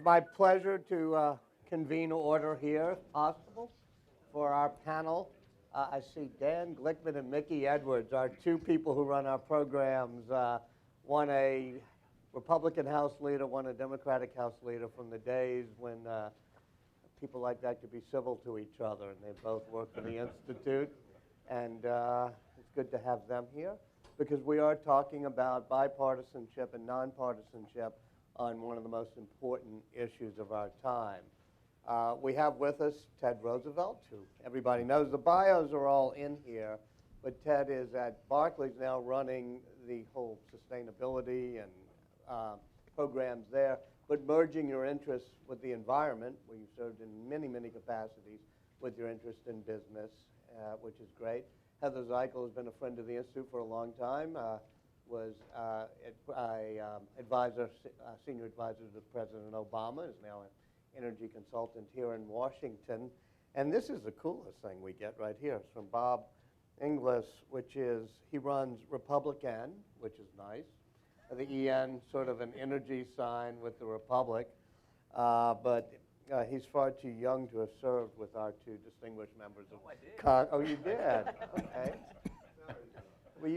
My pleasure to convene order here, if possible, for our panel. I see Dan Glickman and Mickey Edwards, our two people who run our programs, one a Republican House leader, one a Democratic House leader from the days when people like that could be civil to each other, and they both work for the Institute. And it's good to have them here because we are talking about bipartisanship and nonpartisanship on one of the most important issues of our time. We have with us Ted Roosevelt, who everybody knows. The bios are all in here, but Ted is at Barclays now running the whole sustainability and programs there, but merging your interests with the environment, where you served in many, many capacities, with your interest in business, which is great. Heather Zeichel has been a friend of the Institute for a long time. Was senior advisor to President Obama, is now an energy consultant here in Washington. And this is the coolest thing we get right here. It's from Bob Inglis, which is, he runs Republican, which is nice. The EN, sort of an energy sign with the Republic. But he's far too young to have served with our two distinguished members of Congress. Oh, you did? Okay. Well,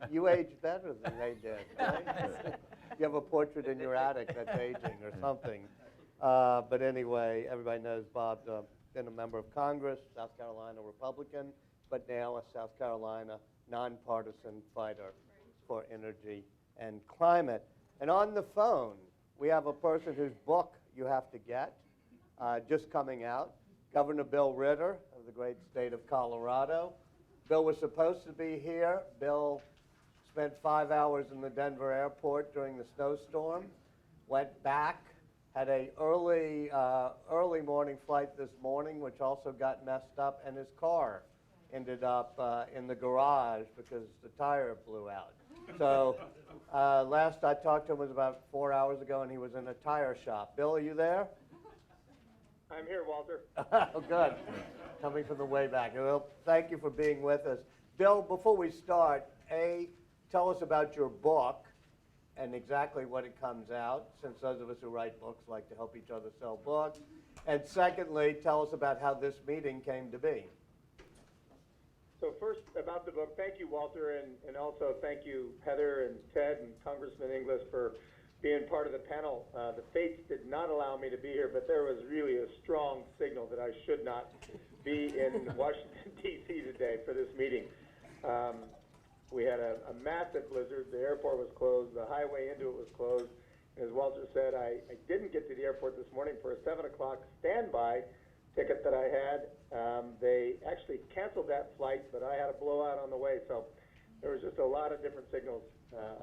you age better than they did, right? You have a portrait in your attic that's aging or something. But anyway, everybody knows Bob's been a member of Congress, South Carolina Republican, but now a South Carolina nonpartisan fighter for energy and climate. And on the phone, we have a person whose book you have to get, just coming out, Governor Bill Ritter of the great state of Colorado. Bill was supposed to be here. Bill spent 5 hours in the Denver airport during the snowstorm, went back, had a early morning flight this morning, which also got messed up, and his car ended up in the garage because the tire blew out. So last I talked to him was about 4 hours ago, and he was in a tire shop. Bill, are you there? I'm here, Walter. Oh, good. Coming from the way back. Well, thank you for being with us. Bill, before we start, tell us about your book and exactly when it comes out, since those of us who write books like to help each other sell books. And secondly, tell us about how this meeting came to be. So first, about the book, thank you, Walter, and also thank you, Heather and Ted and Congressman Inglis, for being part of the panel. The fates did not allow me to be here, but there was really a strong signal that I should not be in Washington, D.C. today for this meeting. We had a massive blizzard. The airport was closed. The highway into it was closed. And as Walter said, I didn't get to the airport this morning for a 7 o'clock standby ticket that I had. They actually canceled that flight, but I had a blowout on the way. So there was just a lot of different signals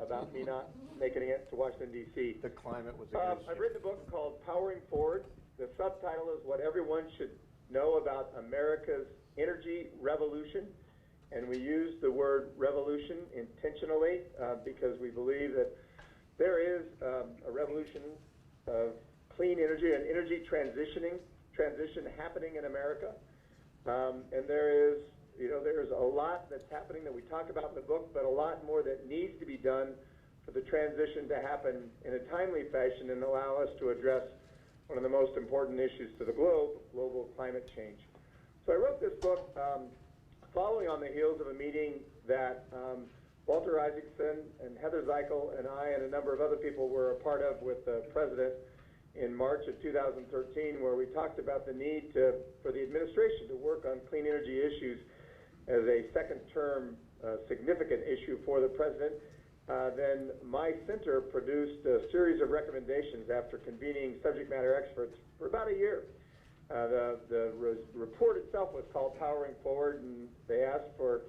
about me not making it to Washington, D.C. The climate was against you. I've written a book called Powering Forward. The subtitle is What Everyone Should Know About America's Energy Revolution. And we use the word revolution intentionally because we believe that there is a revolution of clean energy and energy transition happening in America. And there is there's a lot that's happening that we talk about in the book, but a lot more that needs to be done for the transition to happen in a timely fashion and allow us to address one of the most important issues to the globe, global climate change. So I wrote this book following on the heels of a meeting that Walter Isaacson and Heather Zeichel and I and a number of other people were a part of with the president in March of 2013, where we talked about the need for the administration to work on clean energy issues as a second-term significant issue for the president. Then my center produced a series of recommendations after convening subject matter experts for about a year. The report itself was called Powering Forward, and they asked for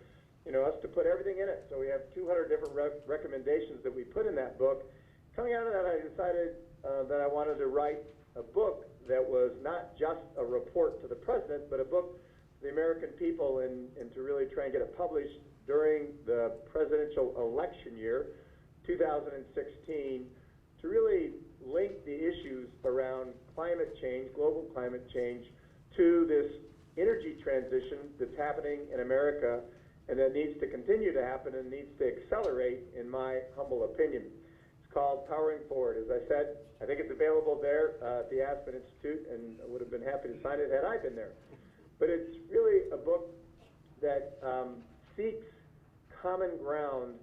us to put everything in it. So we have 200 different recommendations that we put in that book. Coming out of that, I decided that I wanted to write a book that was not just a report to the president, but a book the American people and to really try and get it published during the presidential election year, 2016, to really link the issues around climate change, global climate change, to this energy transition that's happening in America and that needs to continue to happen and needs to accelerate, in my humble opinion. It's It's called Powering Forward. As I said, I think it's available there at the Aspen Institute, and I would have been happy to sign it had I been there. But it's really a book that seeks common ground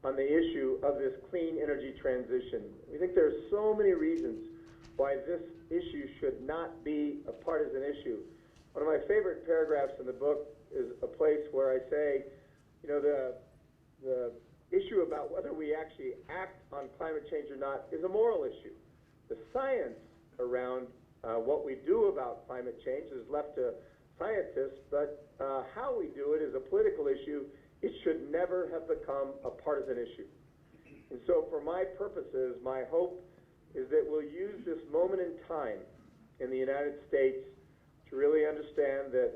on the issue of this clean energy transition. We think there's so many reasons why this issue should not be a partisan issue. One of my favorite paragraphs in the book is a place where I say, you know, the issue about whether we actually act on climate change or not is a moral issue. The science around what we do about climate change is left to scientists, but how we do it is a political issue. It should never have become a partisan issue. And so for my purposes, my hope is that we'll use this moment in time in the United States to really understand that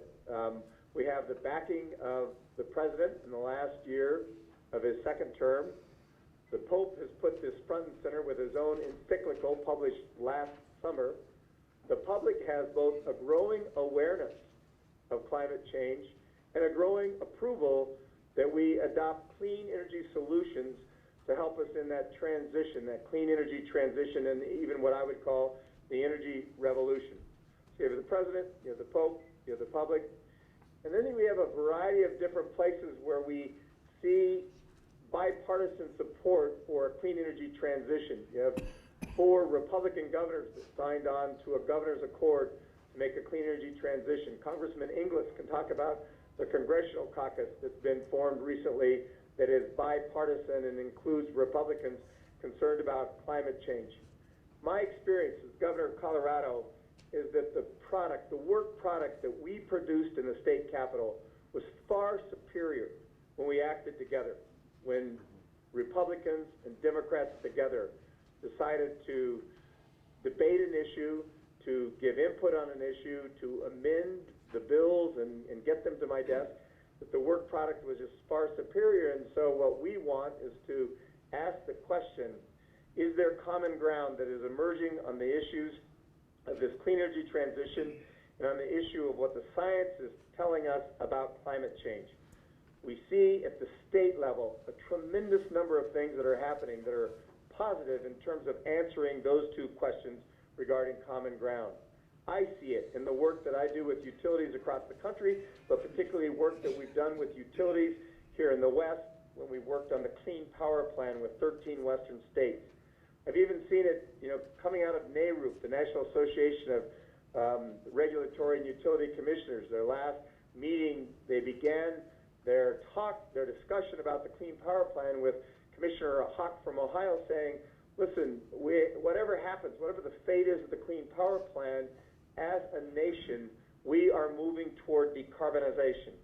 we have the backing of the president in the last year of his second term. The Pope has put this front and center with his own encyclical published last summer. The public has both a growing awareness of climate change and a growing approval that we adopt clean energy solutions to help us in that transition, that clean energy transition, and even what I would call the energy revolution. So you have the president, you have the Pope, you have the public, and then we have a variety of different places where we see bipartisan support for a clean energy transition. You have 4 Republican governors that signed on to a governor's accord to make a clean energy transition. Congressman Inglis can talk about the congressional caucus that's been formed recently that is bipartisan and includes Republicans concerned about climate change. My experience as governor of Colorado is that the work product that we produced in the state capitol was far superior when we acted together, when Republicans and Democrats together decided to debate an issue, to give input on an issue, to amend the bills and get them to my desk, that the work product was just far superior. And so what we want is to ask the question, is there common ground that is emerging on the issues of this clean energy transition and on the issue of what the science is telling us about climate change? We see at the state level a tremendous number of things that are happening that are positive in terms of answering those 2 questions regarding common ground. I see it in the work that I do with utilities across the country, but particularly work that we've done with utilities here in the West when we worked on the Clean Power Plan with 13 Western states. I've even seen it, you know, coming out of NARUC, the National Association of Regulatory and Utility Commissioners. Their last meeting, they began their discussion about the Clean Power Plan with Commissioner Hawk from Ohio saying, listen, whatever happens, whatever the fate is of the Clean Power Plan, as a nation, we are moving toward decarbonization.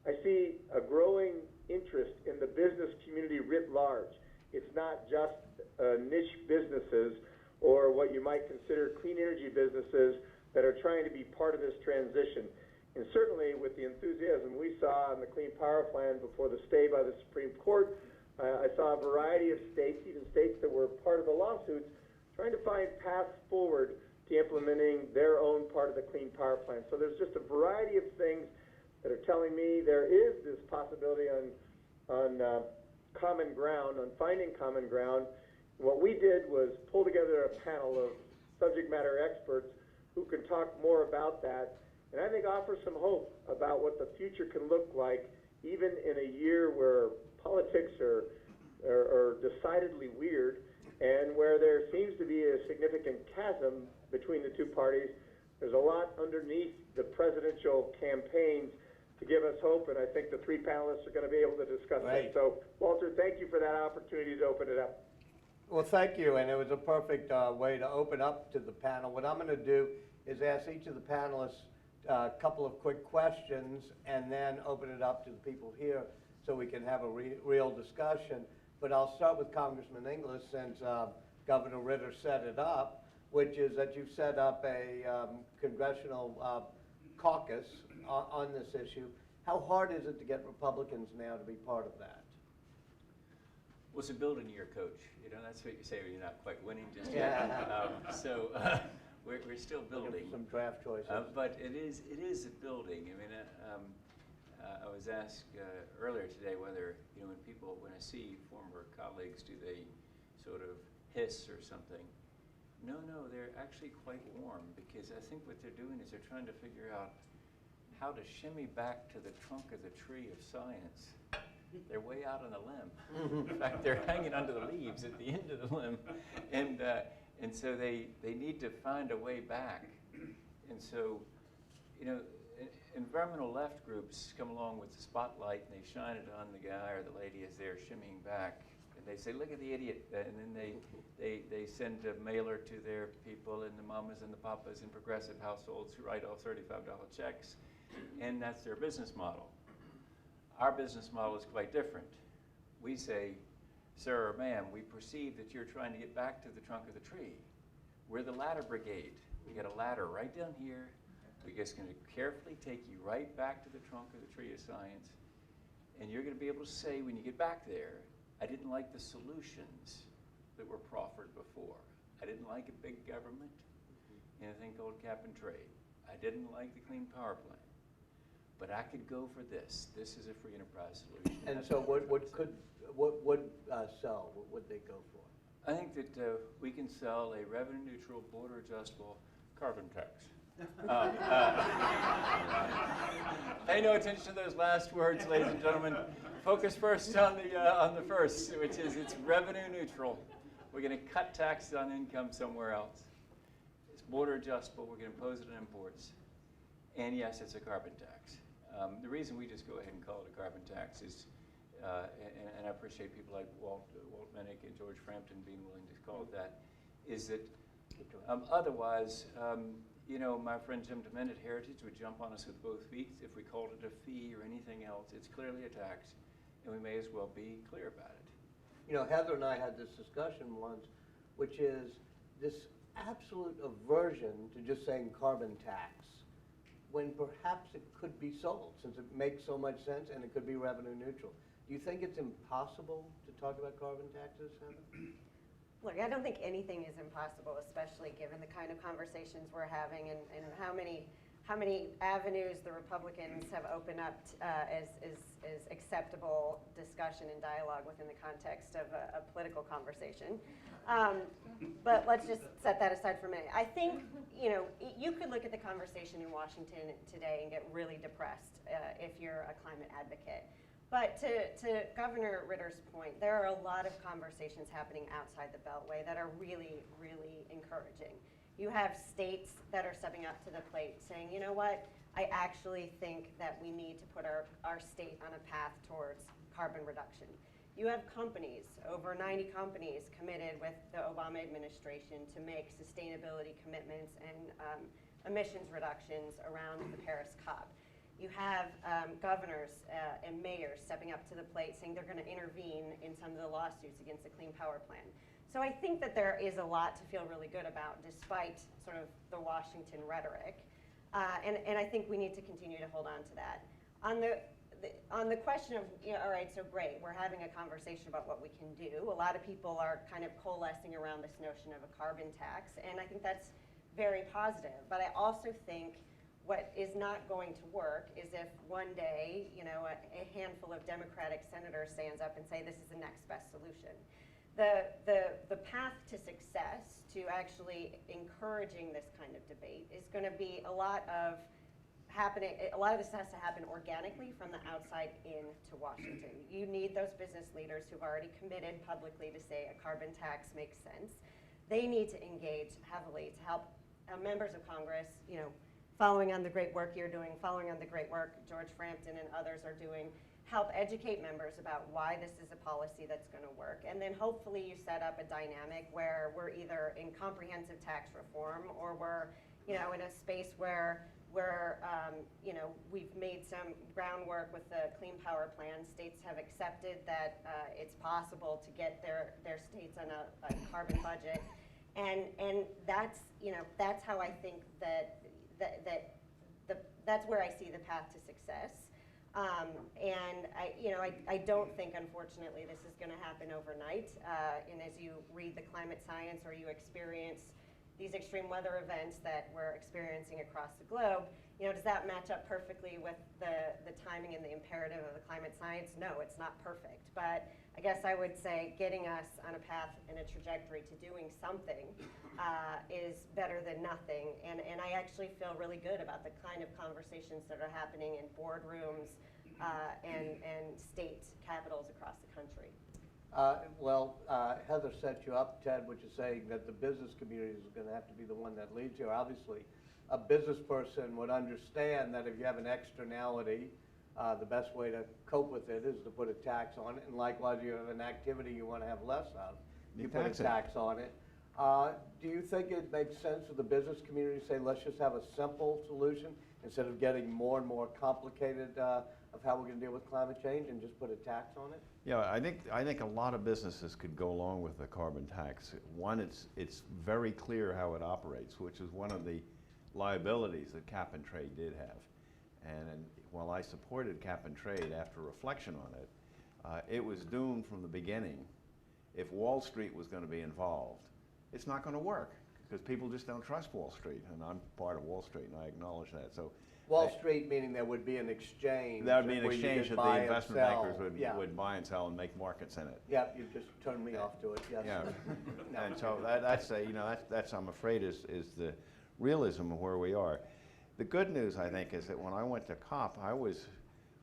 I see a growing interest in the business community writ large. It's not just niche businesses or what you might consider clean energy businesses that are trying to be part of this transition. And certainly with the enthusiasm we saw in the Clean Power Plan before the stay by the Supreme Court, I saw a variety of states, even states that were part of the lawsuits, trying to find paths forward to implementing their own part of the Clean Power Plan. So there's just a variety of things that are telling me there is this possibility on common ground, on finding common ground. What we did was pull together a panel of subject matter experts who can talk more about that, and I think offer some hope about what the future can look like, even in a year where politics are decidedly weird, and where there seems to be a significant chasm between the 2 parties. There's a lot underneath the presidential campaigns to give us hope, and I think the 3 panelists are going to be able to discuss it. So, Walter, thank you for that opportunity to open it up. Well, thank you, and it was a perfect way to open up to the panel. What I'm going to do is ask each of the panelists a couple of quick questions and then open it up to the people here so we can have a real discussion. But I'll start with Congressman Inglis, since Governor Ritter set it up, which is that you've set up a congressional caucus on this issue. How hard is it to get Republicans now to be part of that? Well, it's a building year, Coach. You know, that's what you say when you're not quite winning just yet. We're still building. Some draft choices. But it is a building. I mean, I was asked earlier today whether, you know, when I see former colleagues, do they sort of piss or something. No, they're actually quite warm, because I think what they're doing is they're trying to figure out how to shimmy back to the trunk of the tree of science. They're way out on the limb. In fact, they're hanging under the leaves at the end of the limb. And so they need to find a way back. And so, environmental left groups come along with the spotlight and they shine it on the guy or the lady as they're shimmying back. And they say, look at the idiot. And then they send a mailer to their people and the mamas and the papas in progressive households who write off $35 checks. And that's their business model. Our business model is quite different. We say, sir or ma'am, we perceive that you're trying to get back to the trunk of the tree. We're the ladder brigade. We got a ladder right down here. We're just going to carefully take you right back to the trunk of the tree of science. And you're going to be able to say when you get back there, I didn't like the solutions that were proffered before. I didn't like a big government and a thing called cap and trade. I didn't like the clean power plan. But I could go for this. This is a free enterprise solution. And so what would sell? What would they go for? I think that we can sell a revenue-neutral, border-adjustable carbon tax. Pay no attention to those last words, ladies and gentlemen. Focus first on the first, which is it's revenue-neutral. We're going to cut taxes on income somewhere else. It's border-adjustable. We're going to impose it on imports. And yes, it's a carbon tax. The reason we just go ahead and call it a carbon tax is, and I appreciate people like Walt Minnick and George Frampton being willing to call it that, is that otherwise, my friend Jim DeMent at Heritage would jump on us with both feet if we called it a fee or anything else. It's clearly a tax, and we may as well be clear about it. Heather and I had this discussion once, which is this absolute aversion to just saying carbon tax, when perhaps it could be sold, since it makes so much sense and it could be revenue neutral. Do you think it's impossible to talk about carbon taxes, Heather? Look, I don't think anything is impossible, especially given the kind of conversations we're having and how many avenues the Republicans have opened up as acceptable discussion and dialogue within the context of a political conversation. But let's just set that aside for a minute. I think, you could look at the conversation in Washington today and get really depressed if you're a climate advocate. But to Governor Ritter's point, there are a lot of conversations happening outside the Beltway that are really, really encouraging. You have states that are stepping up to the plate saying, you know what, I actually think that we need to put our state on a path towards carbon reduction. You have companies, over 90 companies, committed with the Obama administration to make sustainability commitments and emissions reductions around the Paris COP. You have governors and mayors stepping up to the plate saying they're going to intervene in some of the lawsuits against the Clean Power Plan. So I think that there is a lot to feel really good about despite sort of the Washington rhetoric. And I think we need to continue to hold on to that. On the question of, all right, so great, we're having a conversation about what we can do. A lot of people are kind of coalescing around this notion of a carbon tax, and I think that's very positive. But I also think what is not going to work is if one day, a handful of Democratic senators stands up and say this is the next best solution. The path to success, to actually encouraging this kind of debate, is going to be a lot of this has to happen organically from the outside in to Washington. You need those business leaders who've already committed publicly to say a carbon tax makes sense. They need to engage heavily to help members of Congress, following on the great work you're doing, following on the great work George Frampton and others are doing, help educate members about why this is a policy that's going to work. And then hopefully you set up a dynamic where we're either in comprehensive tax reform or we're, in a space where we've made some groundwork with the Clean Power Plan. States have accepted that it's possible to get their states on a carbon budget. And that's how I think that's where I see the path to success. And I don't think, unfortunately, this is going to happen overnight. And as you read the climate science or you experience, these extreme weather events that we're experiencing across the globe, does that match up perfectly with the timing and the imperative of the climate science? No, it's not perfect. But I guess I would say getting us on a path and a trajectory to doing something is better than nothing. And I actually feel really good about the kind of conversations that are happening in boardrooms and state capitals across the country. Heather set you up, Ted, which is saying that the business community is going to have to be the one that leads here. Obviously, a business person would understand that if you have an externality, the best way to cope with it is to put a tax on it. And likewise, you have an activity you want to have less of, you put a tax on it. Do you think it makes sense for the business community to say, let's just have a simple solution instead of getting more and more complicated of how we're going to deal with climate change and just put a tax on it? Yeah, I think a lot of businesses could go along with the carbon tax. One, it's very clear how it operates, which is one of the liabilities that cap and trade did have. And while I supported cap and trade after reflection on it, it was doomed from the beginning. If Wall Street was going to be involved, it's not going to work because people just don't trust Wall Street, and I'm part of Wall Street, and I acknowledge that. So Wall Street meaning there would be an exchange. That would be an exchange that the investment bankers yeah. would buy and sell and make markets in it. Yeah, you just turned me off to it. Yes. Yeah, No. and so that's I'm afraid is the realism of where we are. The good news, I think, is that when I went to COP, I was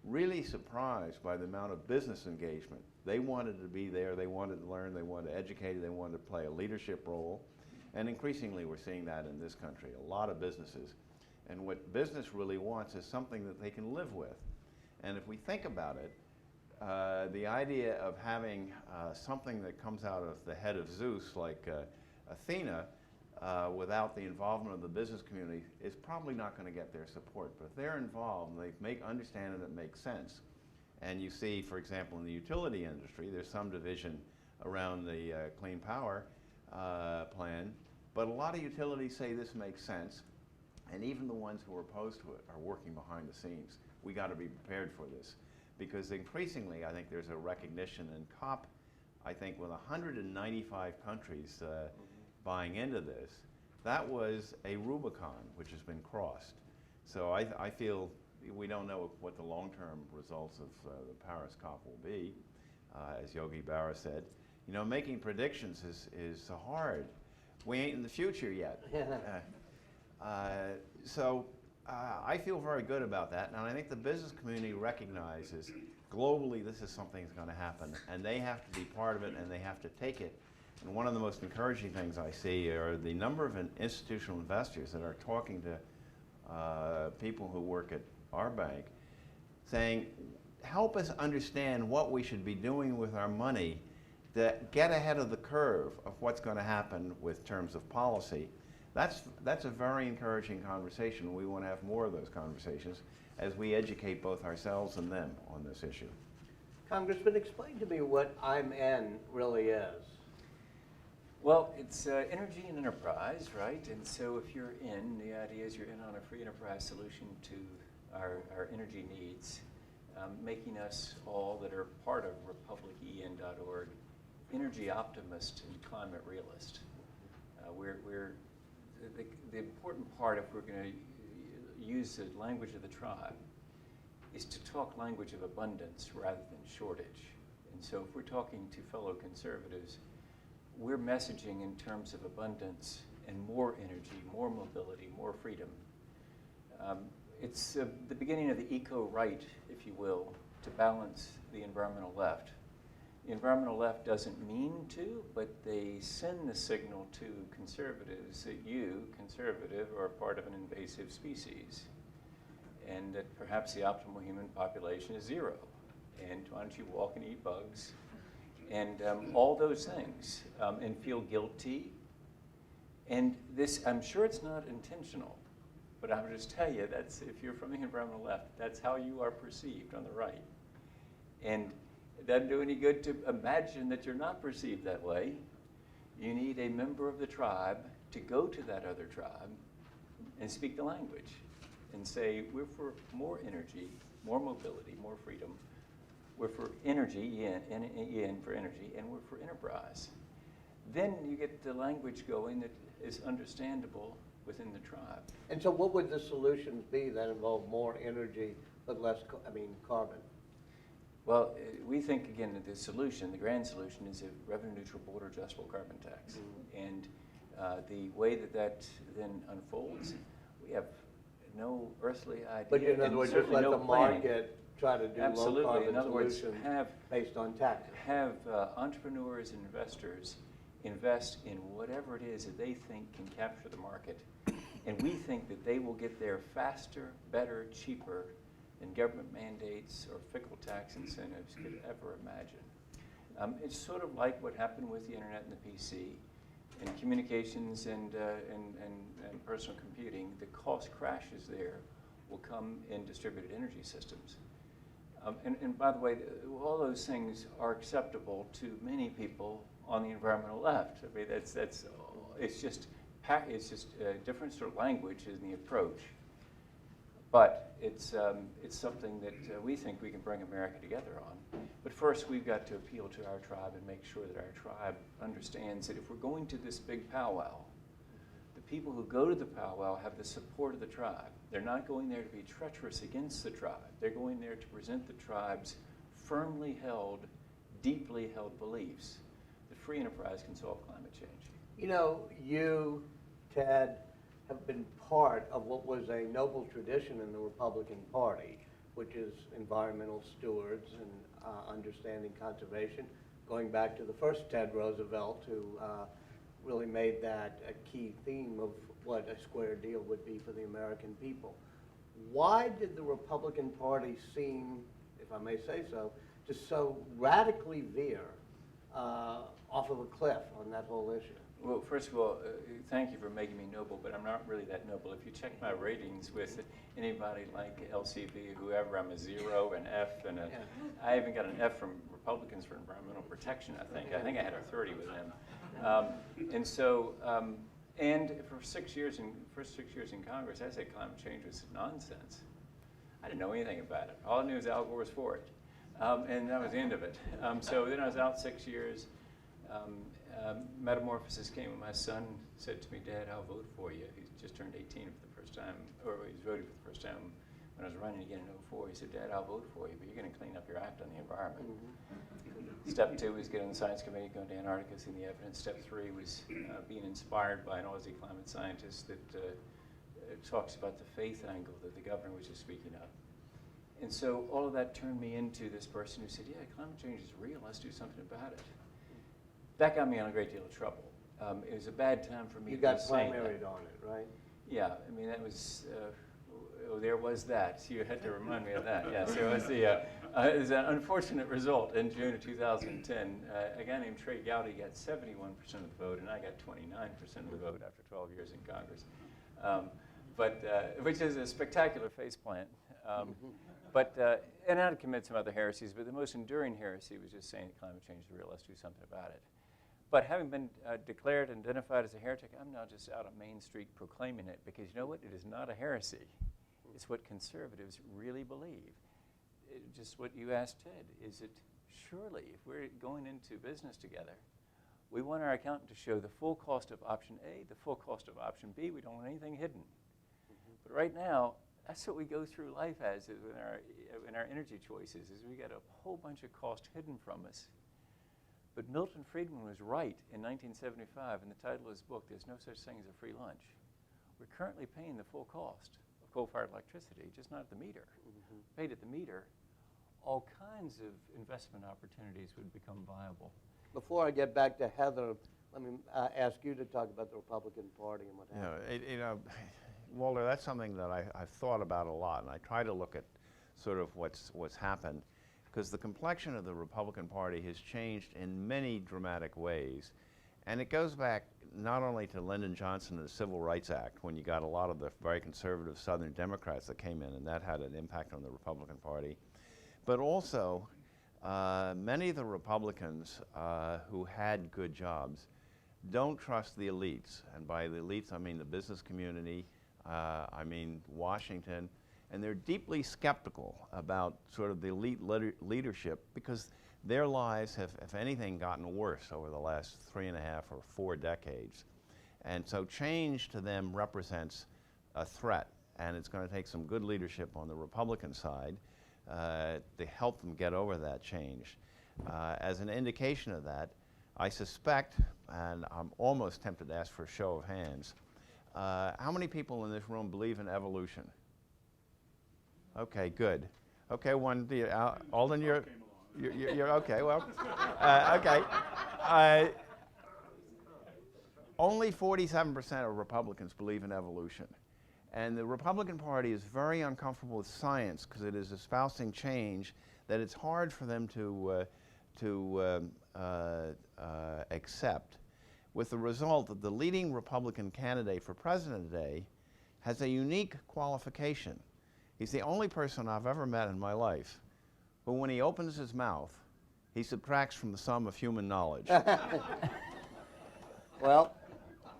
really surprised by the amount of business engagement. They wanted to be there, they wanted to learn, they wanted to educate, they wanted to play a leadership role. And increasingly we're seeing that in this country, a lot of businesses. And what business really wants is something that they can live with. And if we think about it, the idea of having something that comes out of the head of Zeus, like Athena, without the involvement of the business community is probably not going to get their support. But if they're involved and they understand it, it makes sense. And you see, for example, in the utility industry, there's some division around the Clean Power plan, but a lot of utilities say this makes sense, and even the ones who are opposed to it are working behind the scenes. We got to be prepared for this, because increasingly I think there's a recognition in COP, I think with 195 countries buying into this, that was a Rubicon which has been crossed. So I feel we don't know what the long-term results of the Paris COP will be, as Yogi Berra said. You know, making predictions is hard. We ain't in the future yet. So I feel very good about that, and I think the business community recognizes globally this is something that's going to happen, and they have to be part of it, and they have to take it. And one of the most encouraging things I see are the number of institutional investors that are talking to people who work at our bank, saying, help us understand what we should be doing with our money to get ahead of the curve of what's going to happen with terms of policy. That's a very encouraging conversation. We want to have more of those conversations as we educate both ourselves and them on this issue. Congressman, explain to me what I'm in really is. Well, it's energy and enterprise, right? And so if you're in, the idea is you're in on a free enterprise solution to our energy needs, making us all that are part of republicen.org energy optimist and climate realist. The important part, if we're going to use the language of the tribe, is to talk language of abundance rather than shortage. And so if we're talking to fellow conservatives, we're messaging in terms of abundance and more energy, more mobility, more freedom. It's the beginning of the eco-right, if you will, to balance the environmental left. The environmental left doesn't mean to, but they send the signal to conservatives that you, conservative, are part of an invasive species, and that perhaps the optimal human population is 0. And why don't you walk and eat bugs? And all those things, and feel guilty. And this, I'm sure it's not intentional, but I'll just tell you, that's, if you're from the environmental left, that's how you are perceived on the right. And it doesn't do any good to imagine that you're not perceived that way. You need a member of the tribe to go to that other tribe and speak the language and say, we're for more energy, more mobility, more freedom. We're for energy, EN for energy, and we're for enterprise. then you get the language going that is understandable within the tribe. And so what would the solutions be that involve more energy but less, carbon? Well, we think, again, that the solution, the grand solution, is a revenue-neutral, border-adjustable carbon tax. And the way that that then unfolds, we have no earthly idea. But in other words, just let the market try to do low-carbon solutions based on taxes. Have entrepreneurs and investors invest in whatever it is that they think can capture the market. And we think that they will get there faster, better, cheaper than government mandates or fickle tax incentives could ever imagine. It's sort of like what happened with the internet and the PC and communications and personal computing. The cost crashes there will come in distributed energy systems. And by the way, all those things are acceptable to many people on the environmental left. I mean, it's just different sort of language in the approach. But it's something that we think we can bring America together on. But first, we've got to appeal to our tribe and make sure that our tribe understands that if we're going to this big powwow, the people who go to the powwow have the support of the tribe. They're not going there to be treacherous against the tribe. They're going there to present the tribe's firmly held, deeply held beliefs that free enterprise can solve climate change. You know, you, Ted, have been part of what was a noble tradition in the Republican Party, which is environmental stewards and understanding conservation, going back to the first Ted Roosevelt, who really made that a key theme of what a square deal would be for the American people. Why did the Republican Party seem, if I may say so, to so radically veer off of a cliff on that whole issue? Well, first of all, thank you for making me noble, but I'm not really that noble. If you check my ratings with anybody like LCB or whoever, I'm a 0, an F, and I even got an F from Republicans for Environmental Protection, I think. I think I had a 30 with them. And so, and for first 6 years in Congress, I said climate change was nonsense. I didn't know anything about it. All I knew was Al Gore was for it. And that was the end of it. So then I was out 6 years. Metamorphosis came when my son said to me, "Dad, I'll vote for you." He just turned 18 for the first time, or he was voting for the first time when I was running again in 2004. He said, "Dad, I'll vote for you, but you're going to clean up your act on the environment." Step 2 was get on the science committee, go to Antarctica, see the evidence. Step 3 was being inspired by an Aussie climate scientist that talks about the faith angle that the governor was just speaking of. And so all of that turned me into this person who said, "Yeah, climate change is real, let's do something about it." That got me in a great deal of trouble. It was a bad time for me to be saying that. You got primaried on it, right? Yeah, I mean, that was, there was that. You had to remind me of that. Yes, there was it was an unfortunate result in June of 2010. A guy named Trey Gowdy got 71% of the vote, and I got 29% of the vote after 12 years in Congress. Which is a spectacular faceplant. And I'd commit some other heresies, but the most enduring heresy was just saying that climate change is real, let's do something about it. But having been declared and identified as a heretic, I'm now just out on Main Street proclaiming it, because you know what? It is not a heresy. It's what conservatives really believe. Just what you asked Ted, is it surely, if we're going into business together, we want our accountant to show the full cost of option A, the full cost of option B. We don't want anything hidden. But right now, that's what we go through life as in our energy choices, is we got a whole bunch of cost hidden from us. But Milton Friedman was right in 1975 in the title of his book, There's No Such Thing as a Free Lunch. We're currently paying the full cost of coal-fired electricity, just not at the meter. Paid at the meter, all kinds of investment opportunities would become viable. Before I get back to Heather, let me ask you to talk about the Republican Party and what happened. Walter, that's something that I've thought about a lot, and I try to look at sort of what's happened, because the complexion of the Republican Party has changed in many dramatic ways. And it goes back not only to Lyndon Johnson and the Civil Rights Act, when you got a lot of the very conservative Southern Democrats that came in, and that had an impact on the Republican Party, but also many of the Republicans who had good jobs don't trust the elites. And by the elites, I mean the business community, I mean Washington, and they're deeply skeptical about sort of the elite leadership, because their lives have, if anything, gotten worse over the last 3.5 or 4 decades. And so change to them represents a threat, and it's going to take some good leadership on the Republican side to help them get over that change. As an indication of that, I suspect, and I'm almost tempted to ask for a show of hands, how many people in this room believe in evolution? Okay, good. Okay, one, Alden, you're okay, well, okay. Only 47% of Republicans believe in evolution. And the Republican Party is very uncomfortable with science because it is espousing change that it's hard for them to accept, with the result that the leading Republican candidate for president today has a unique qualification. He's the only person I've ever met in my life who, when he opens his mouth, he subtracts from the sum of human knowledge. Well,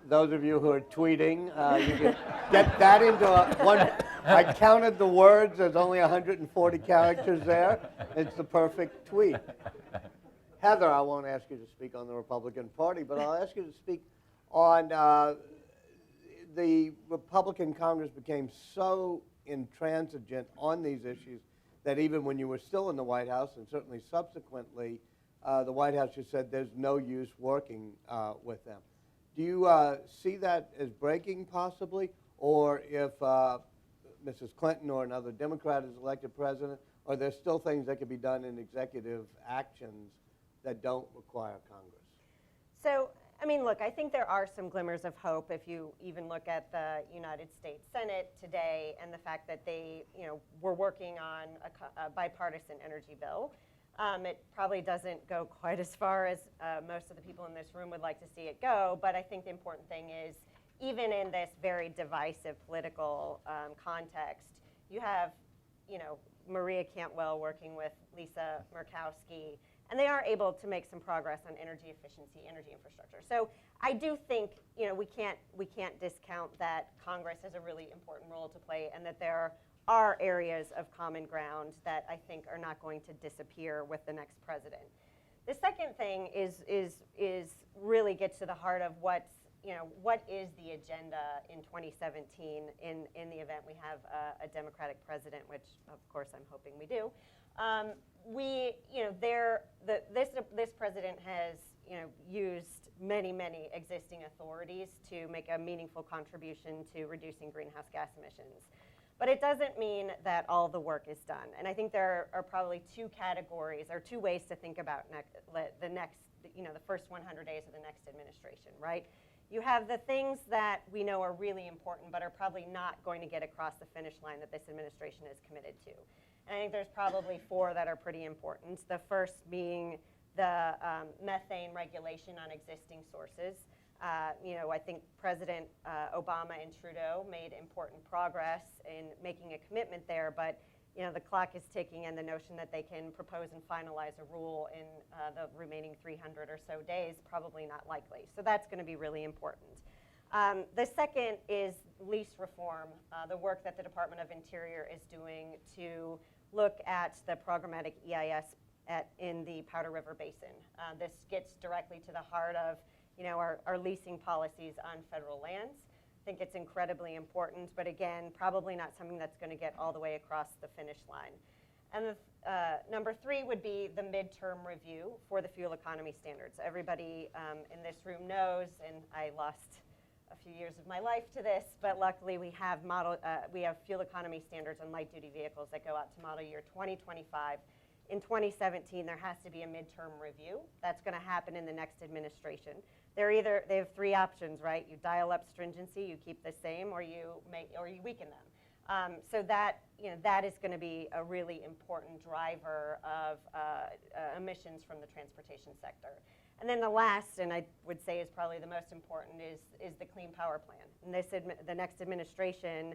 those of you who are tweeting, you can get that into one. I counted the words. There's only 140 characters there. It's the perfect tweet. Heather, I won't ask you to speak on the Republican Party, but I'll ask you to speak on the Republican Congress became so intransigent on these issues that even when you were still in the White House, and certainly subsequently, the White House just said there's no use working with them. Do you see that as breaking possibly? Or if Mrs. Clinton or another Democrat is elected president, are there still things that could be done in executive actions that don't require Congress? So, I mean, look, I think there are some glimmers of hope if you even look at the United States Senate today and the fact that they, were working on a bipartisan energy bill. It probably doesn't go quite as far as most of the people in this room would like to see it go, but I think the important thing is, even in this very divisive political context, you have, Maria Cantwell working with Lisa Murkowski, and they are able to make some progress on energy efficiency, energy infrastructure. So I do think, we can't discount that Congress has a really important role to play, and that there are areas of common ground that I think are not going to disappear with the next president. The second thing is really gets to the heart of what is the agenda in 2017 in the event we have a Democratic president, which of course I'm hoping we do. This president has used many existing authorities to make a meaningful contribution to reducing greenhouse gas emissions. But it doesn't mean that all the work is done. And I think there are probably two categories or two ways to think about the first 100 days of the next administration, right? You have the things that we know are really important but are probably not going to get across the finish line that this administration is committed to. And I think there's probably 4 that are pretty important. The first being the methane regulation on existing sources. I think President Obama and Trudeau made important progress in making a commitment there, but the clock is ticking, and the notion that they can propose and finalize a rule in the remaining 300 or so days, probably not likely. So that's going to be really important. The second is lease reform, the work that the Department of Interior is doing to look at the programmatic EIS in the Powder River Basin. This gets directly to the heart of our leasing policies on federal lands. I think it's incredibly important, but again, probably not something that's going to get all the way across the finish line. And number 3 would be the midterm review for the fuel economy standards. Everybody in this room knows, and I lost a few years of my life to this, but luckily we have fuel economy standards on light-duty vehicles that go out to model year 2025. In 2017, there has to be a midterm review. That's going to happen in the next administration. They have 3 options, right? You dial up stringency, you keep the same, or you weaken them. So that is going to be a really important driver of emissions from the transportation sector. And then the last, and I would say is probably the most important, is the Clean Power Plan. And the next administration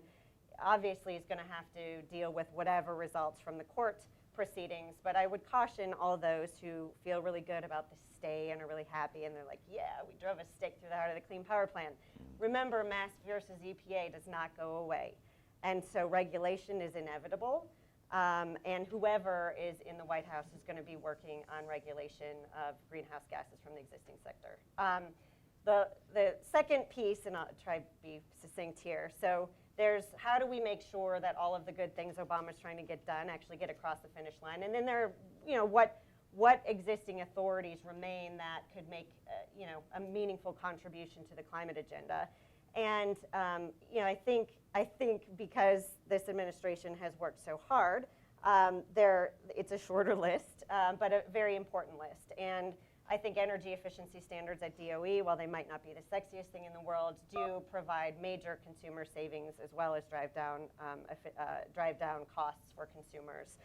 obviously is going to have to deal with whatever results from the court proceedings, but I would caution all those who feel really good about the stay and are really happy, and they're like, yeah, we drove a stake through the heart of the Clean Power Plan. Remember, mass versus EPA does not go away. And so regulation is inevitable. And whoever is in the White House is going to be working on regulation of greenhouse gases from the existing sector. The second piece, and I'll try to be succinct here, so there's how do we make sure that all of the good things Obama's trying to get done actually get across the finish line, and then there are, you know, what existing authorities remain that could make, you know, a meaningful contribution to the climate agenda. And you know, I think because this administration has worked so hard, it's a shorter list, but a very important list. And I think energy efficiency standards at DOE, while they might not be the sexiest thing in the world, do provide major consumer savings as well as drive down costs for consumers.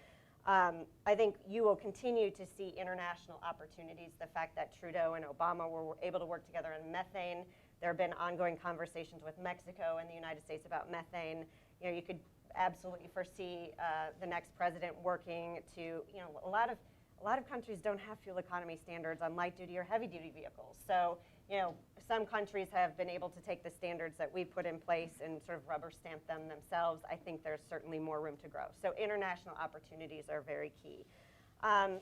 I think you will continue to see international opportunities. The fact that Trudeau and Obama were able to work together on methane. There have been ongoing conversations with Mexico and the United States about methane. You know, you could absolutely foresee the next president working to, you know, a lot of countries don't have fuel economy standards on light duty or heavy duty vehicles. So, you know, some countries have been able to take the standards that we put in place and sort of rubber stamp them themselves. I think there's certainly more room to grow. So international opportunities are very key. And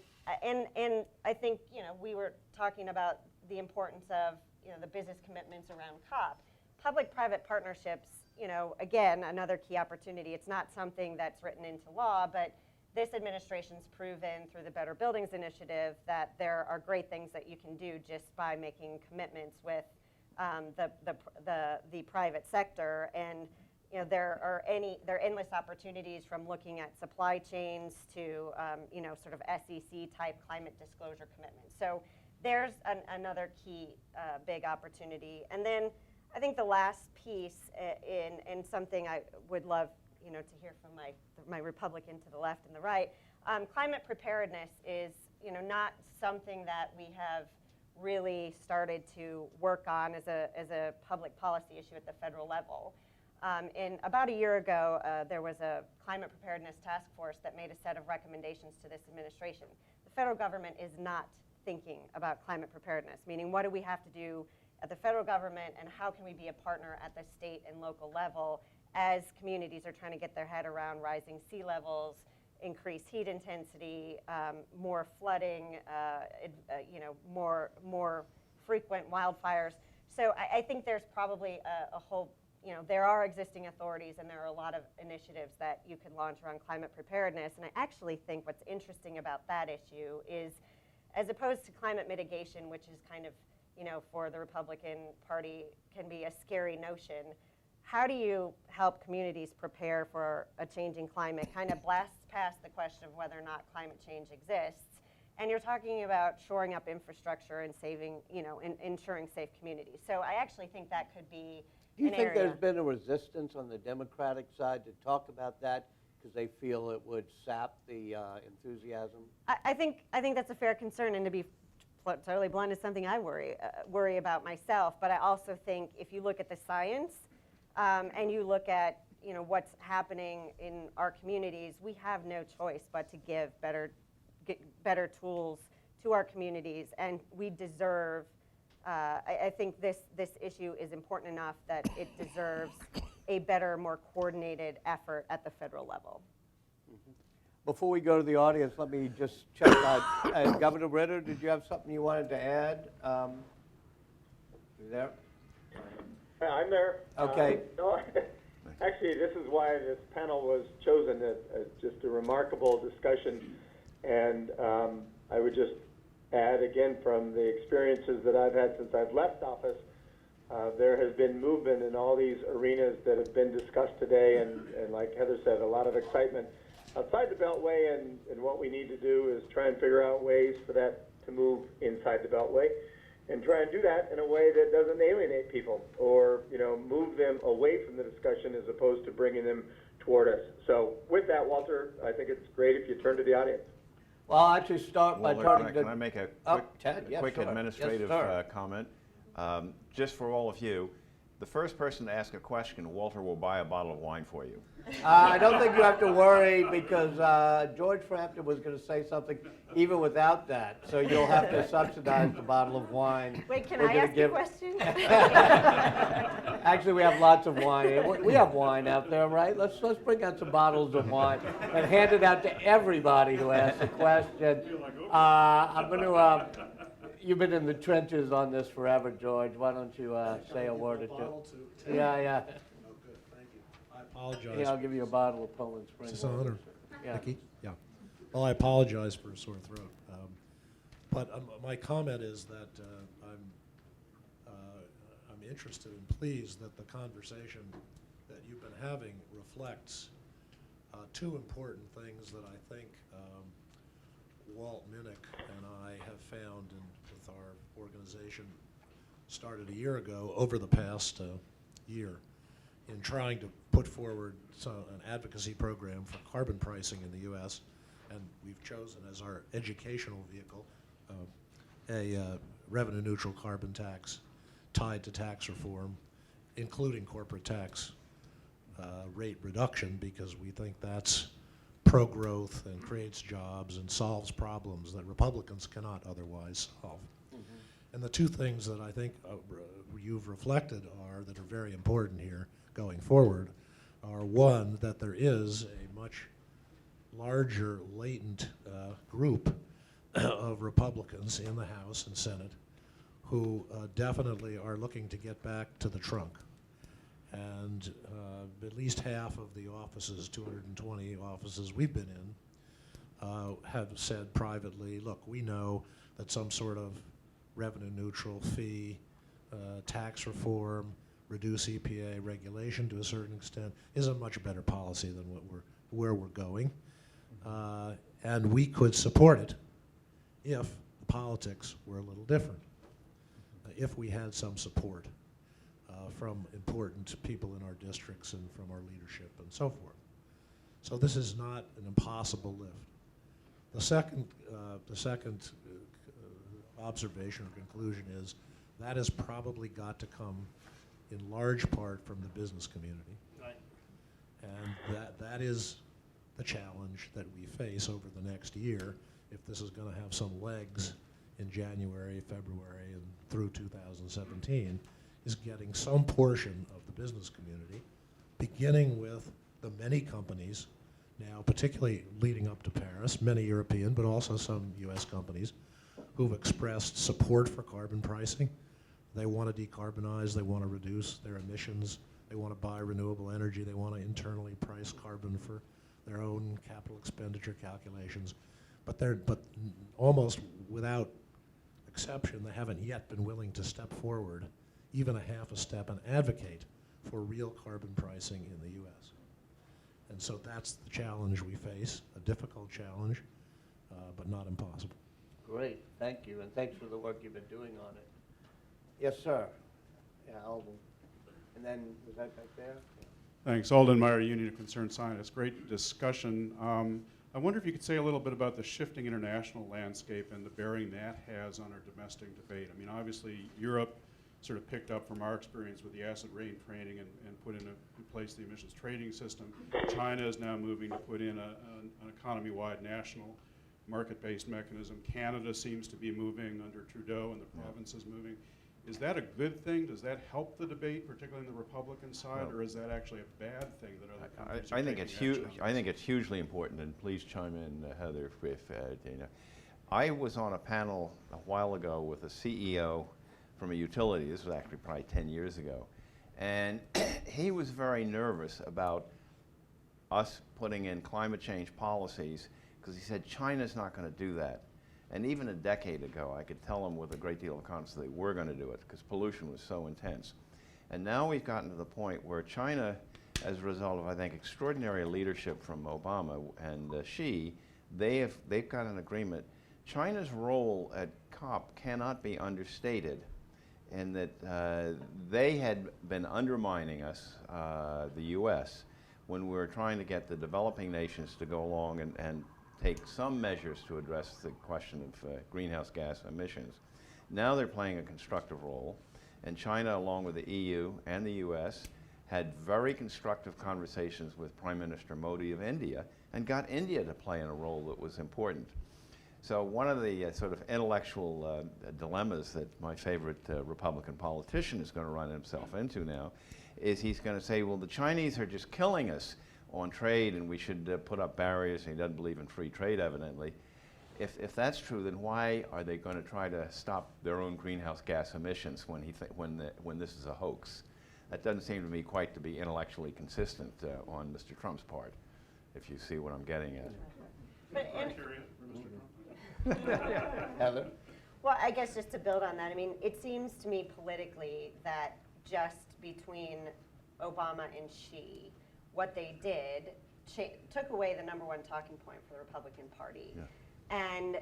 I think, you know, we were talking about the importance of, you know, the business commitments around COP. Public-private partnerships, you know, again, another key opportunity. It's not something that's written into law, but this administration's proven through the Better Buildings Initiative that there are great things that you can do just by making commitments with the private sector. And you know, there are endless opportunities from looking at supply chains to you know, sort of SEC type climate disclosure commitments. So there's another key big opportunity. And then I think the last piece in something I would love, you know, to hear from my Republican to the left and the right, climate preparedness is, you know, not something that we have really started to work on as a public policy issue at the federal level. And about a year ago, there was a climate preparedness task force that made a set of recommendations to this administration. The federal government is not thinking about climate preparedness, meaning what do we have to do at the federal government and how can we be a partner at the state and local level as communities are trying to get their head around rising sea levels, increased heat intensity, more flooding, you know, more frequent wildfires. So I think there's probably a whole, you know, there are existing authorities and there are a lot of initiatives that you can launch around climate preparedness. And I actually think what's interesting about that issue is, as opposed to climate mitigation, which is kind of, you know, for the Republican Party can be a scary notion, how do you help communities prepare for a changing climate? Kind of blasts past the question of whether or not climate change exists. And you're talking about shoring up infrastructure and saving, you know, ensuring safe communities. So I actually think that could be Do you an think area. there's been a resistance on the Democratic side to talk about that because they feel it would sap the enthusiasm? I think that's a fair concern, and to be totally blunt, is something I worry about myself. But I also think if you look at the science and you look at, you know, what's happening in our communities, we have no choice but to give better tools to our communities, and we deserve. I think this issue is important enough that it deserves a better, more coordinated effort at the federal level. Before we go to the audience, let me just check out. Governor Ritter, did you have something you wanted to add? You there? I'm there. Okay. No, actually, this is why this panel was chosen as just a remarkable discussion. And I would just add again from the experiences that I've had since I've left office, there has been movement in all these arenas that have been discussed today, and like Heather said, a lot of excitement outside the Beltway, and what we need to do is try and figure out ways for that to move inside the Beltway, and try and do that in a way that doesn't alienate people or, you know, move them away from the discussion as opposed to bringing them toward us. So with that, Walter, I think it's great if you turn to the audience. Well, I'll actually start by turning to... Can I make a Ted, yes, quick sure. administrative Yes, sir. comment? Just for all of you, The first person to ask a question, Walter will buy a bottle of wine for you. I don't think you have to worry because George Frampton was going to say something even without that. So you'll have to subsidize the bottle of wine. Wait, can We're I gonna ask a give- question? Actually, we have lots of wine. We have wine out there, right? Let's bring out some bottles of wine and hand it out to everybody who asks a question. I'm going to. You've been in the trenches on this forever, George. Why don't you say a word or two? Yeah. Oh, good, thank you. I apologize. Yeah, I'll give you a bottle of Poland Spring. Is this on, or Yeah. Nikki? Yeah. Well, I apologize for a sore throat. But my comment is that I'm interested and pleased that the conversation that you've been having reflects two important things that I think Walt Minnick and I have found with our organization started a year ago over the past year in trying to put forward an advocacy program for carbon pricing in the U.S. And we've chosen as our educational vehicle a revenue neutral carbon tax tied to tax reform, including corporate tax rate reduction, because we think that's pro-growth and creates jobs and solves problems that Republicans cannot otherwise solve. And the two things that I think you've reflected that are very important here going forward are, one, that there is a much larger latent group of Republicans in the House and Senate who definitely are looking to get back to the trunk. And at least half of the offices, 220 offices we've been in, have said privately, look, we know that some sort of revenue neutral fee, tax reform, reduce EPA regulation to a certain extent is a much better policy than where we're going. And we could support it if the politics were a little different, if we had some support from important people in our districts and from our leadership and so forth. So this is not an impossible lift. The second observation or conclusion is that has probably got to come in large part from the business community. Right. And that is the challenge that we face over the next year if this is going to have some legs in January, February, and through 2017, is getting some portion of the business community, beginning with the many companies now, particularly leading up to Paris, many European, but also some US companies, who've expressed support for carbon pricing. They want to decarbonize, they want to reduce their emissions, they want to buy renewable energy, they want to internally price carbon for their own capital expenditure calculations. But almost without exception, they haven't yet been willing to step forward, even a half a step, and advocate for real carbon pricing in the US. And so that's the challenge we face, a difficult challenge, but not impossible. Great, thank you, and thanks for the work you've been doing on it. Yes, sir. Yeah, Alden. And then, was that back there? Thanks. Alden Meyer, Union of Concerned Scientists. Great discussion. I wonder if you could say a little bit about the shifting international landscape and the bearing that has on our domestic debate. I mean, obviously, Europe sort of picked up from our experience with the acid rain training and put in place the emissions trading system. China is now moving to put in an economy-wide national market-based mechanism. Canada seems to be moving under Trudeau, and the provinces moving. Is that a good thing? Does that help the debate, particularly on the Republican side, or is that actually a bad thing that other countries are I think taking it's huge. action on I this? think it's hugely important, and please chime in, Heather, if Dana. I was on a panel a while ago with a CEO from a utility. This was actually probably 10 years ago, and he was very nervous about us putting in climate change policies because he said China's not going to do that. And even a decade ago, I could tell him with a great deal of confidence they were going to do it because pollution was so intense. And now we've gotten to the point where China, as a result of, I think, extraordinary leadership from Obama and Xi, they've got an agreement. China's role at COP cannot be understated in that they had been undermining us, the U.S., when we were trying to get the developing nations to go along and take some measures to address the question of greenhouse gas emissions. Now they're playing a constructive role. And China, along with the EU and the US, had very constructive conversations with Prime Minister Modi of India and got India to play in a role that was important. So one of the sort of intellectual dilemmas that my favorite Republican politician is going to run himself into now is he's going to say, well, the Chinese are just killing us on trade and we should put up barriers, and he doesn't believe in free trade, evidently. If that's true, then why are they going to try to stop their own greenhouse gas emissions when this is a hoax? That doesn't seem to me quite to be intellectually consistent on Mr. Trump's part, if you see what I'm getting at. But, and, Heather? well, I guess just to build on that, I mean, it seems to me politically that just between Obama and Xi, what they did took away the #1 talking point for the Republican Party. Yeah. And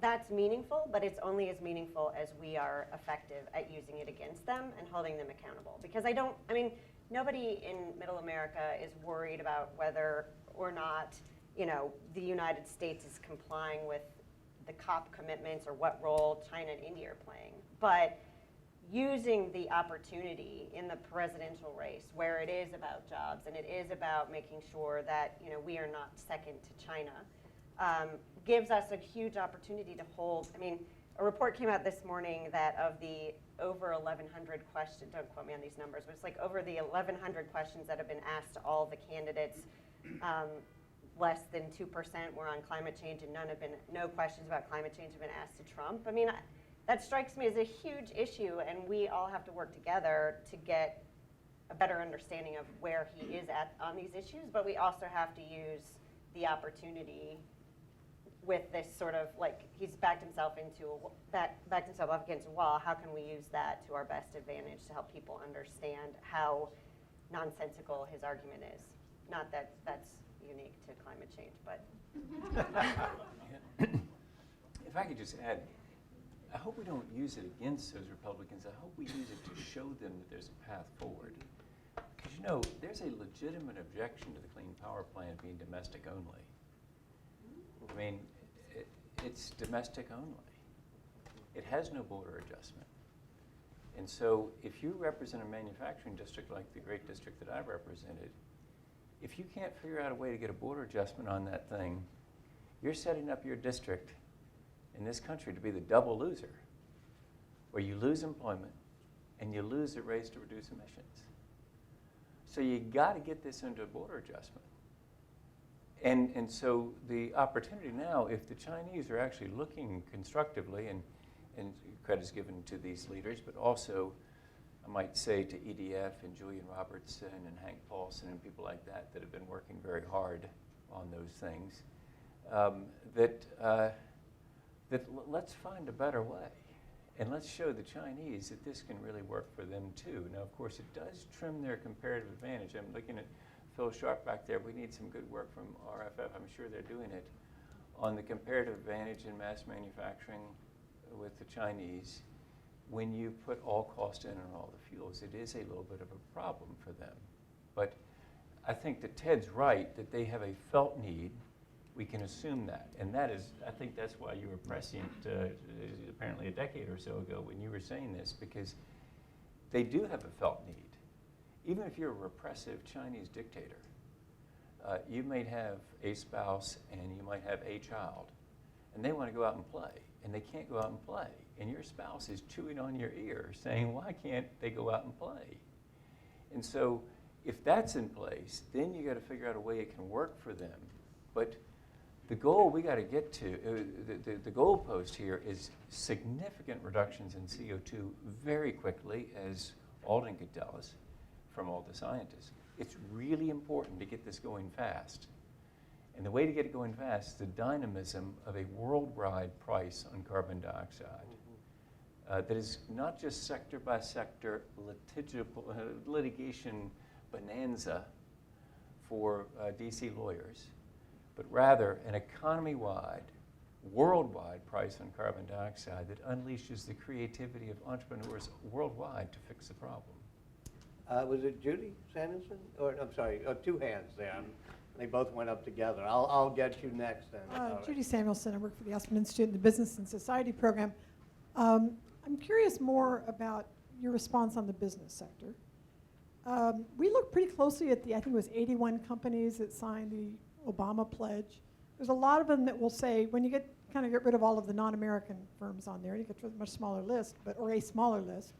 that's meaningful, but it's only as meaningful as we are effective at using it against them and holding them accountable. Because I mean, nobody in Middle America is worried about whether or not, you know, the United States is complying with the COP commitments or what role China and India are playing. But using the opportunity in the presidential race where it is about jobs and it is about making sure that, you know, we are not second to China, gives us a huge opportunity to hold. I mean, a report came out this morning that of the over 1,100 questions, don't quote me on these numbers, but it's like over the 1,100 questions that have been asked to all the candidates, less than 2% were on climate change, and no questions about climate change have been asked to Trump. I mean, that strikes me as a huge issue, and we all have to work together to get a better understanding of where he is at on these issues, but we also have to use the opportunity with this sort of, like, he's backed himself up against a wall. How can we use that to our best advantage to help people understand how nonsensical his argument is? Not that that's unique to climate change, but. If I could just add, I hope we don't use it against those Republicans. I hope we use it to show them that there's a path forward. Because, you know, there's a legitimate objection to the Clean Power Plan being domestic only. I mean, it's domestic only. It has no border adjustment. And so if you represent a manufacturing district like the great district that I represented, if you can't figure out a way to get a border adjustment on that thing, you're setting up your district in this country to be the double loser, where you lose employment and you lose the race to reduce emissions. So you got to get this into a border adjustment. And so the opportunity now, if the Chinese are actually looking constructively, and credit is given to these leaders, but also I might say to EDF and Julian Robertson and Hank Paulson and people like that that have been working very hard on those things, that let's find a better way. And let's show the Chinese that this can really work for them too. Now, of course, it does trim their comparative advantage. I'm looking at Phil Sharp back there. We need some good work from RFF. I'm sure they're doing it on the comparative advantage in mass manufacturing with the Chinese. When you put all cost in on all the fuels, it is a little bit of a problem for them. But I think that Ted's right, that they have a felt need. We can assume that. And that is, I think that's why you were prescient apparently a decade or so ago when you were saying this, because they do have a felt need. Even if you're a repressive Chinese dictator, you may have a spouse and you might have a child, and they want to go out and play, and they can't go out and play. And your spouse is chewing on your ear saying, why can't they go out and play? And so if that's in place, then you got to figure out a way it can work for them. But the goal we got to get to, the goalpost here is significant reductions in CO2 very quickly, as Alden could tell us from all the scientists. It's really important to get this going fast. And the way to get it going fast is the dynamism of a worldwide price on carbon dioxide. That is not just sector by sector litigation bonanza for DC lawyers, but rather an economy-wide, worldwide price on carbon dioxide that unleashes the creativity of entrepreneurs worldwide to fix the problem. Was it Judy Sanderson? Or, I'm sorry, two hands there. They both went up together. I'll get you next then. Judy Samuelson, I work for the Aspen Institute in the Business and Society program. I'm curious more about your response on the business sector. We looked pretty closely at I think it was 81 companies that signed the Obama pledge. There's a lot of them that will say, when you get rid of all of the non-American firms on there, you get to a much smaller list, or a smaller list.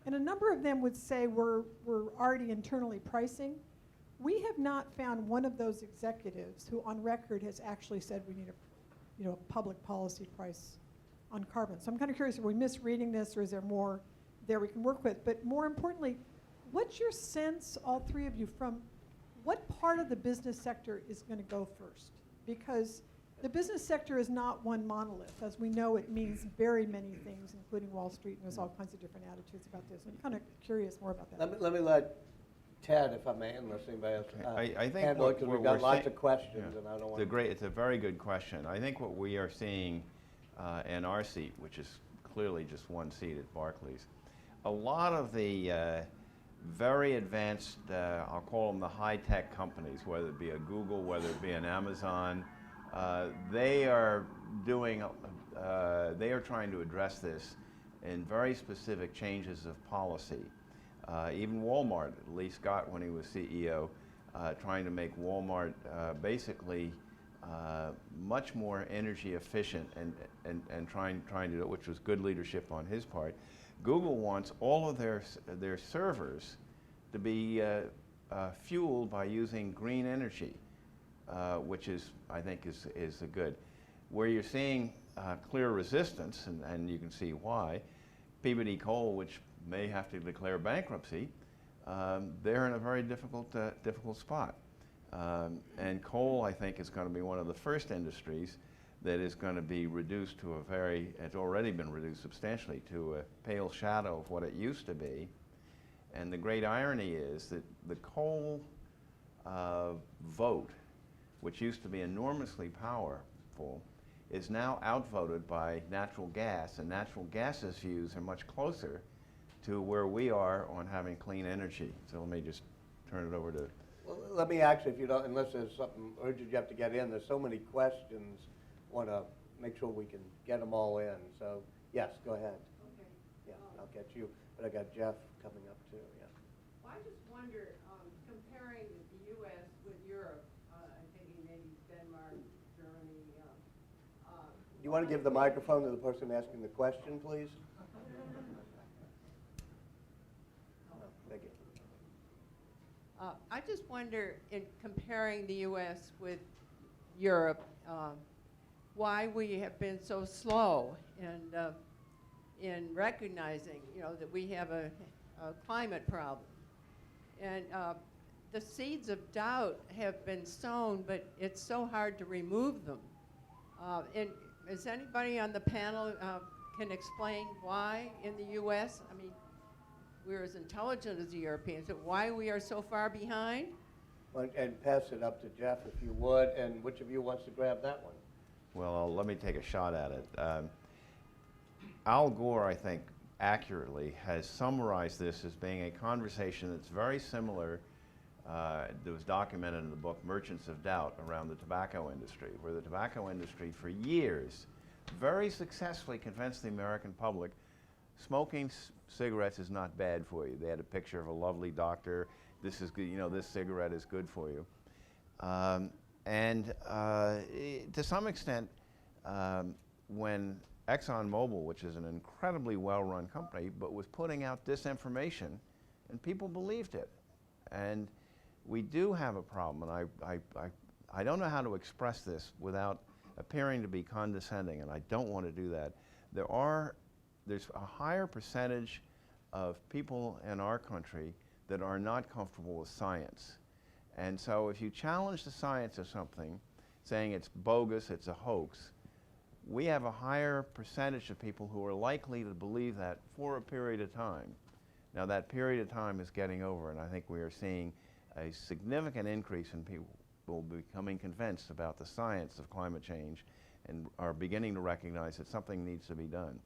And a number of them would say we're already internally pricing. We have not found one of those executives who on record has actually said we need a public policy price on carbon. So I'm kind of curious, are we misreading this, or is there more there we can work with? But more importantly, what's your sense, all three of you, from what part of the business sector is going to go first? Because the business sector is not one monolith. As we know, it means very many things, including Wall Street, and there's all kinds of different attitudes about this. I'm kind of curious more about that. Let me let Ted, if I may, unless anybody else. I think handle it, 'cause we've got lots of yeah, questions, and I don't want to. it's a very good question. I think what we are seeing in our seat, which is clearly just one seat at Barclays, a lot of the very advanced, I'll call them the high-tech companies, whether it be a Google, whether it be an Amazon, they are trying to address this in very specific changes of policy. Even Walmart, at least Scott, when he was CEO, trying to make Walmart basically much more energy efficient and trying to do it, which was good leadership on his part. Google wants all of their servers to be fueled by using green energy, which is, I think, is a good. Where you're seeing clear resistance, and you can see why, Peabody Coal, which may have to declare bankruptcy, they're in a very difficult spot. And coal, I think, is going to be one of the first industries that is going to be reduced to it's already been reduced substantially to a pale shadow of what it used to be. And the great irony is that the coal vote, which used to be enormously powerful, is now outvoted by natural gas, and natural gas's views are much closer to where we are on having clean energy. So let me just turn it over to. Well, let me actually, if you don't, unless there's something urgent you have to get in, there's so many questions, want to make sure we can get them all in. So, yes, go ahead. Okay. Yeah, I'll get you, but I got Jeff coming up too, yeah. Well, I just wonder, comparing the U.S. with Europe, I'm thinking maybe Denmark, Germany. You want to give the microphone to the person asking the question, please? Thank you. I just wonder, in comparing the U.S. with Europe, why we have been so slow in recognizing, that we have a climate problem. And the seeds of doubt have been sown, but it's so hard to remove them. And is anybody on the panel can explain why in the U.S., I mean, we're as intelligent as the Europeans, but why we are so far behind? Well, and pass it up to Jeff if you would, and which of you wants to grab that one? Well, let me take a shot at it. Al Gore, I think, accurately has summarized this as being a conversation that's very similar that was documented in the book Merchants of Doubt around the tobacco industry, where the tobacco industry for years very successfully convinced the American public smoking cigarettes is not bad for you. They had a picture of a lovely doctor. This is good, this cigarette is good for you. To some extent, when ExxonMobil, which is an incredibly well-run company, but was putting out disinformation, and people believed it. And we do have a problem, and I don't know how to express this without appearing to be condescending, and I don't want to do that. There's a higher percentage of people in our country that are not comfortable with science. And so if you challenge the science of something, saying it's bogus, it's a hoax, we have a higher percentage of people who are likely to believe that for a period of time. Now that period of time is getting over, and I think we are seeing a significant increase in people becoming convinced about the science of climate change and are beginning to recognize that something needs to be done.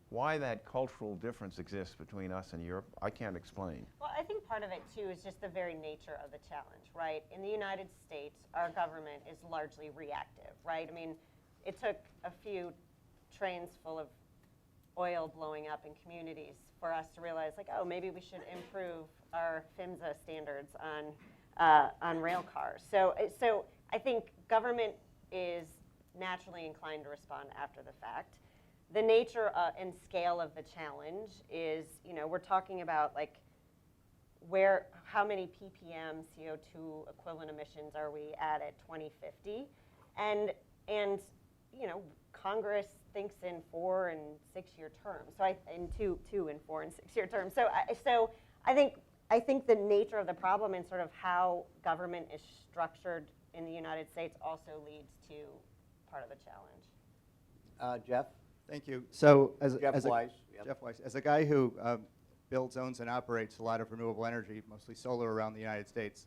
Why that cultural difference exists between us and Europe, I can't explain. Well, I think part of it, too, is just the very nature of the challenge, right? In the United States, our government is largely reactive, right? I mean, it took a few trains full of oil blowing up in communities for us to realize, like, oh, maybe we should improve our PHMSA standards on rail cars. So I think government is naturally inclined to respond after the fact. The nature and scale of the challenge is, we're talking about like how many ppm CO2 equivalent emissions are we at 2050, and Congress thinks in 4 and 6 year terms. So in two and 4 and 6 year terms. So I think the nature of the problem and sort of how government is structured in the United States also leads to part of the challenge. Jeff? Thank you. So Jeff Weiss. Yep. Jeff Weiss, as a guy who builds, owns, and operates a lot of renewable energy, mostly solar around the United States,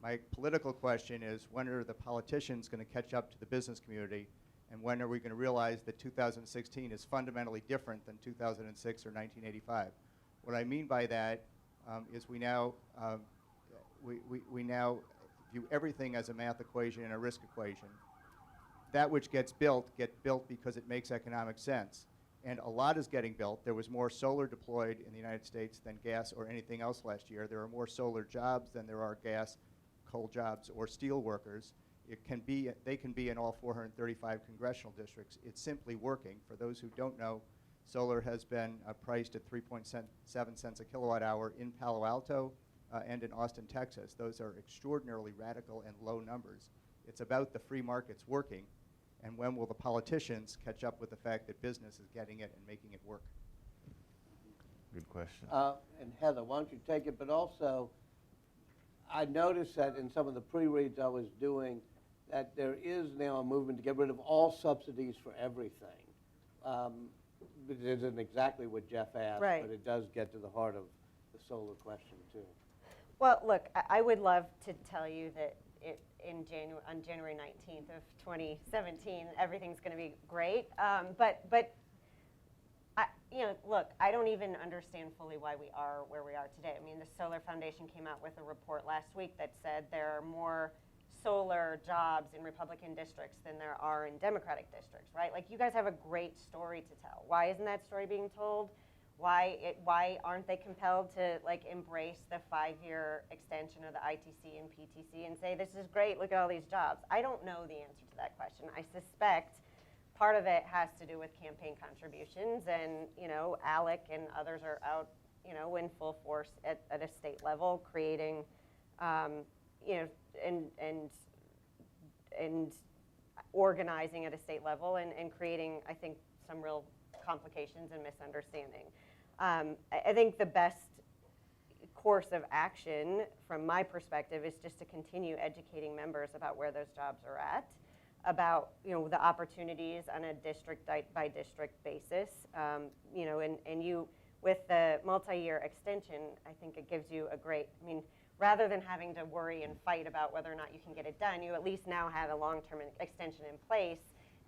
my political question is, when are the politicians going to catch up to the business community, and when are we going to realize that 2016 is fundamentally different than 2006 or 1985? What I mean by that is we now view everything as a math equation and a risk equation. That which gets built because it makes economic sense. And a lot is getting built. There was more solar deployed in the United States than gas or anything else last year. There are more solar jobs than there are gas, coal jobs, or steel workers. They can be in all 435 congressional districts. It's simply working. For those who don't know, solar has been priced at 3.7 cents a kilowatt hour in Palo Alto and in Austin, Texas. Those are extraordinarily radical and low numbers. It's about the free markets working. And when will the politicians catch up with the fact that business is getting it and making it work? Good question. And Heather, why don't you take it? But also, I noticed that in some of the pre-reads I was doing, that there is now a movement to get rid of all subsidies for everything. It isn't exactly what Jeff asked, Right. but it does get to the heart of the solar question, too. Well, look, I would love to tell you that on January 19th of 2017, everything's going to be great. But look, I don't even understand fully why we are where we are today. I mean, the Solar Foundation came out with a report last week that said there are more solar jobs in Republican districts than there are in Democratic districts, right? Like, you guys have a great story to tell. Why isn't that story being told? Why aren't they compelled to embrace the 5-year extension of the ITC and PTC and say, this is great, look at all these jobs? I don't know the answer to that question. I suspect part of it has to do with campaign contributions, and ALEC and others are out in full force at a state level, creating and organizing at a state level and creating, I think, some real complications and misunderstanding. I think the best course of action from my perspective is just to continue educating members about where those jobs are at, about the opportunities on a district by district basis. And you, with the multi-year extension, I think it gives you a great, rather than having to worry and fight about whether or not you can get it done, you at least now have a long-term extension in place.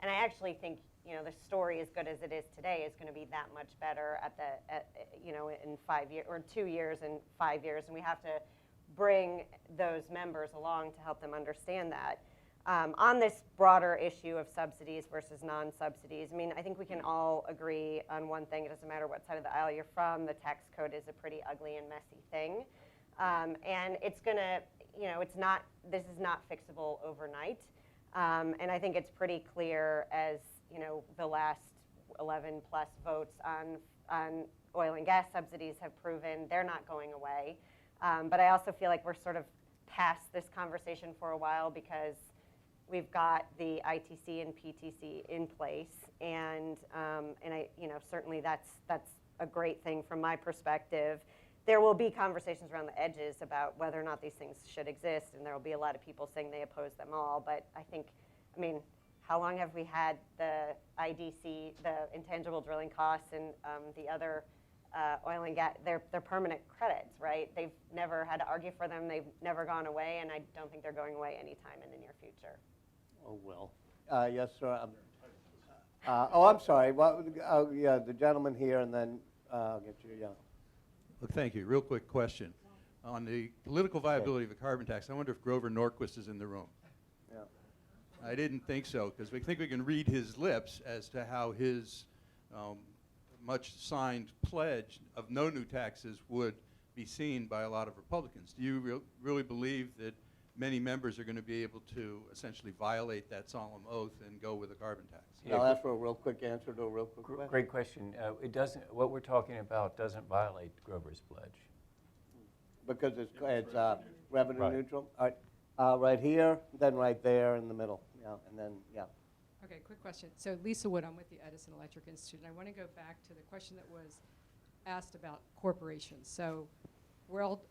And I actually think the story, as good as it is today, is going to be that much better in 5 years or 2 years and 5 years, and we have to bring those members along to help them understand that. On this broader issue of subsidies versus non-subsidies, I think we can all agree on one thing. It doesn't matter what side of the aisle you're from. The tax code is a pretty ugly and messy thing, and it's going to, this is not fixable overnight. And I think it's pretty clear, as the last 11 plus votes on oil and gas subsidies have proven, they're not going away. But I also feel like we're sort of past this conversation for a while, because we've got the ITC and PTC in place, and I, certainly that's a great thing from my perspective. There will be conversations around the edges about whether or not these things should exist, and there will be a lot of people saying they oppose them all. But I think, how long have we had the IDC, the intangible drilling costs, and the other oil and gas? They're permanent credits, right? They've never had to argue for them. They've never gone away, and I don't think they're going away anytime in the near future. Oh, well. Yes, sir. I'm sorry. Well, yeah, the gentleman here, and then I'll get you. Yeah. Well, thank you. Real quick question. On the political viability of the carbon tax, I wonder if Grover Norquist is in the room. Yeah. I didn't think so, because we think we can read his lips as to how his much signed pledge of no new taxes would be seen by a lot of Republicans. Do you really believe that many members are going to be able to essentially violate that solemn oath and go with a carbon tax? Yeah, I'll ask for a real quick answer to a real quick question. Great question. It doesn't, what we're talking about doesn't violate Grover's pledge. Because it's revenue Right. neutral? All right, right here, then right there in the middle, yeah, and then, yeah. Okay, quick question. So Lisa Wood, I'm with the Edison Electric Institute, and I want to go back to the question that was asked about corporations. So World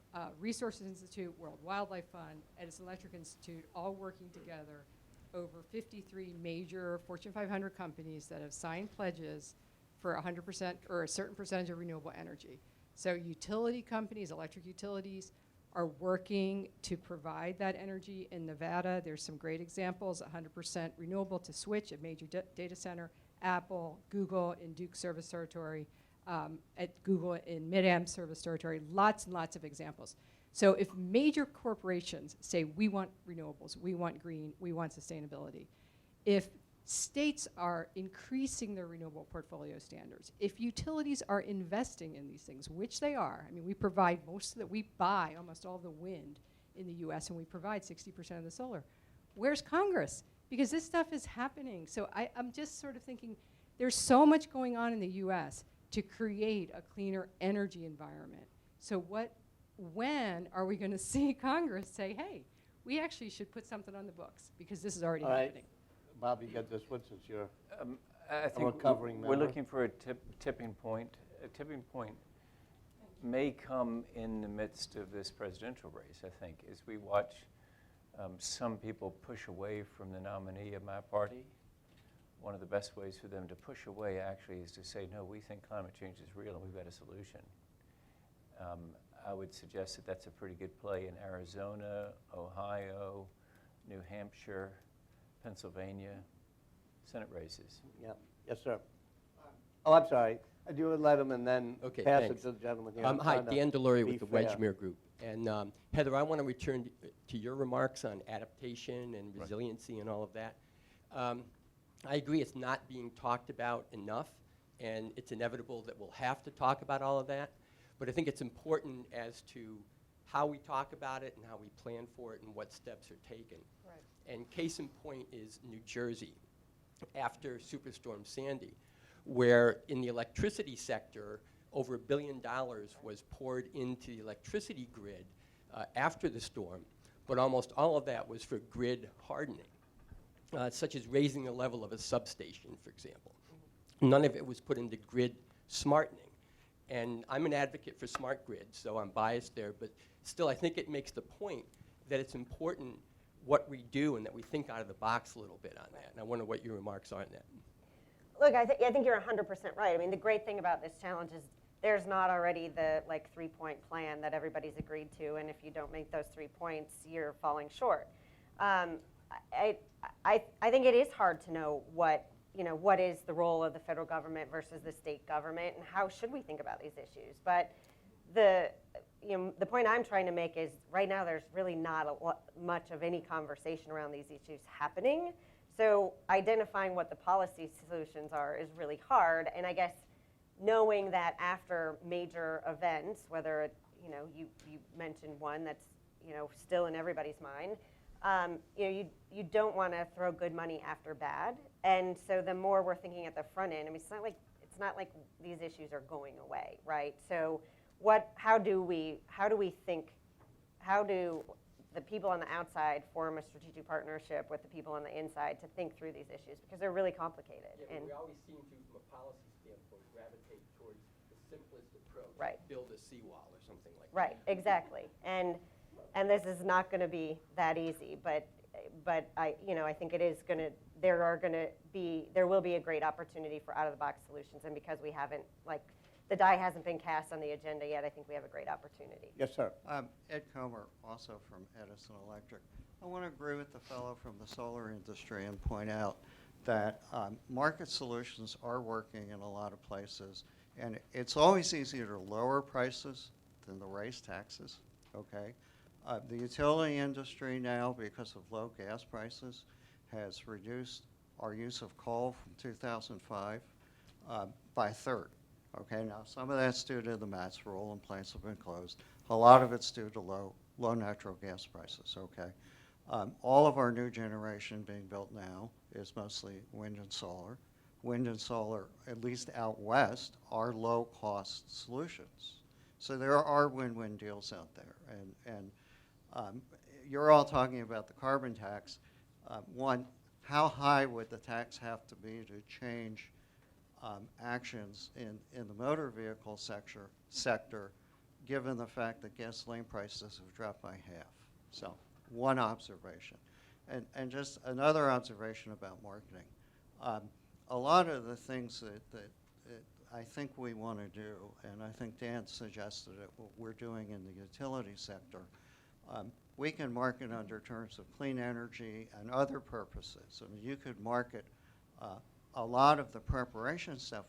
Resources Institute, World Wildlife Fund, Edison Electric Institute, all working together, over 53 major Fortune 500 companies that have signed pledges for 100% or a certain percentage of renewable energy. So utility companies, electric utilities, are working to provide that energy. In Nevada, there's some great examples, 100% renewable to switch, a major data center, Apple, Google in Duke service territory, at Google in Mid-Am service territory, lots and lots of examples. So if major corporations say, we want renewables, we want green, we want sustainability, if states are increasing their renewable portfolio standards, if utilities are investing in these things, which they are, I mean, we provide we buy almost all the wind in the US and we provide 60% of the solar. Where's Congress? Because this stuff is happening. So I'm just sort of thinking, there's so much going on in the US to create a cleaner energy environment. So when are we gonna see Congress say, hey, we actually should put something on the books because this is already All right. happening? Bob, you get this one since you're I a think recovering we're member. looking for a tipping point. A tipping point may come in the midst of this presidential race, I think, as we watch some people push away from the nominee of my party. One of the best ways for them to push away actually is to say, no, we think climate change is real and we've got a solution. I would suggest that that's a pretty good play in Arizona, Ohio, New Hampshire, Pennsylvania, Senate races. Yeah, yes, sir. Oh, I'm sorry. You would let him and then Okay, pass thanks. it to the gentleman here. Hi, Dan Delory be with the fair. Wedgmere Group. And Heather, I want to return to your remarks on adaptation and resiliency and all of that. I agree it's not being talked about enough, and it's inevitable that we'll have to talk about all of that. But I think it's important as to how we talk about it and how we plan for it and what steps are taken. Right. And case in point is New Jersey after Superstorm Sandy, where in the electricity sector, over $1 billion was poured into the electricity grid after the storm, but almost all of that was for grid hardening, such as raising the level of a substation, for example. None of it was put into grid smartening. And I'm an advocate for smart grids, so I'm biased there, but still I think it makes the point that it's important what we do and that we think out of the box a little bit on that. And I wonder what your remarks are on that. Look, I think you're 100% right. I mean, the great thing about this challenge is there's not already the like 3-point plan that everybody's agreed to, and if you don't make those 3 points, you're falling short. I think it is hard to know what is the role of the federal government versus the state government, and how should we think about these issues. But the point I'm trying to make is right now there's really not much of any conversation around these issues happening. So identifying what the policy solutions are is really hard, and I guess knowing that after major events, whether you mentioned one that's still in everybody's mind, you don't want to throw good money after bad, and so the more we're thinking at the front end, I mean, it's not like these issues are going away, right? So how do the people on the outside form a strategic partnership with the people on the inside to think through these issues, because they're really complicated. Yeah, but we always seem to, from a policy standpoint, gravitate towards the simplest approach. Right. Build a seawall or something like that. Right, exactly. And this is not going to be that easy, but I think it is going to. There will be a great opportunity for out-of-the-box solutions, and because we haven't, the die hasn't been cast on the agenda yet, I think we have a great opportunity. Yes, sir. Ed Comer, also from Edison Electric. I want to agree with the fellow from the solar industry and point out that market solutions are working in a lot of places, and it's always easier to lower prices than to raise taxes, okay? The utility industry now, because of low gas prices, has reduced our use of coal from 2005 by a third. Okay, now some of that's due to the MATS rule and plants have been closed. A lot of it's due to low natural gas prices, okay? All of our new generation being built now is mostly wind and solar. Wind and solar, at least out west, are low-cost solutions. So there are win-win deals out there. And you're all talking about the carbon tax. One, how high would the tax have to be to change actions in the motor vehicle sector, given the fact that gasoline prices have dropped by half? So one observation. And just another observation about marketing. A lot of the things that I think we want to do, and I think Dan suggested it, what we're doing in the utility sector, we can market under terms of clean energy and other purposes. I mean, you could market a lot of the preparation stuff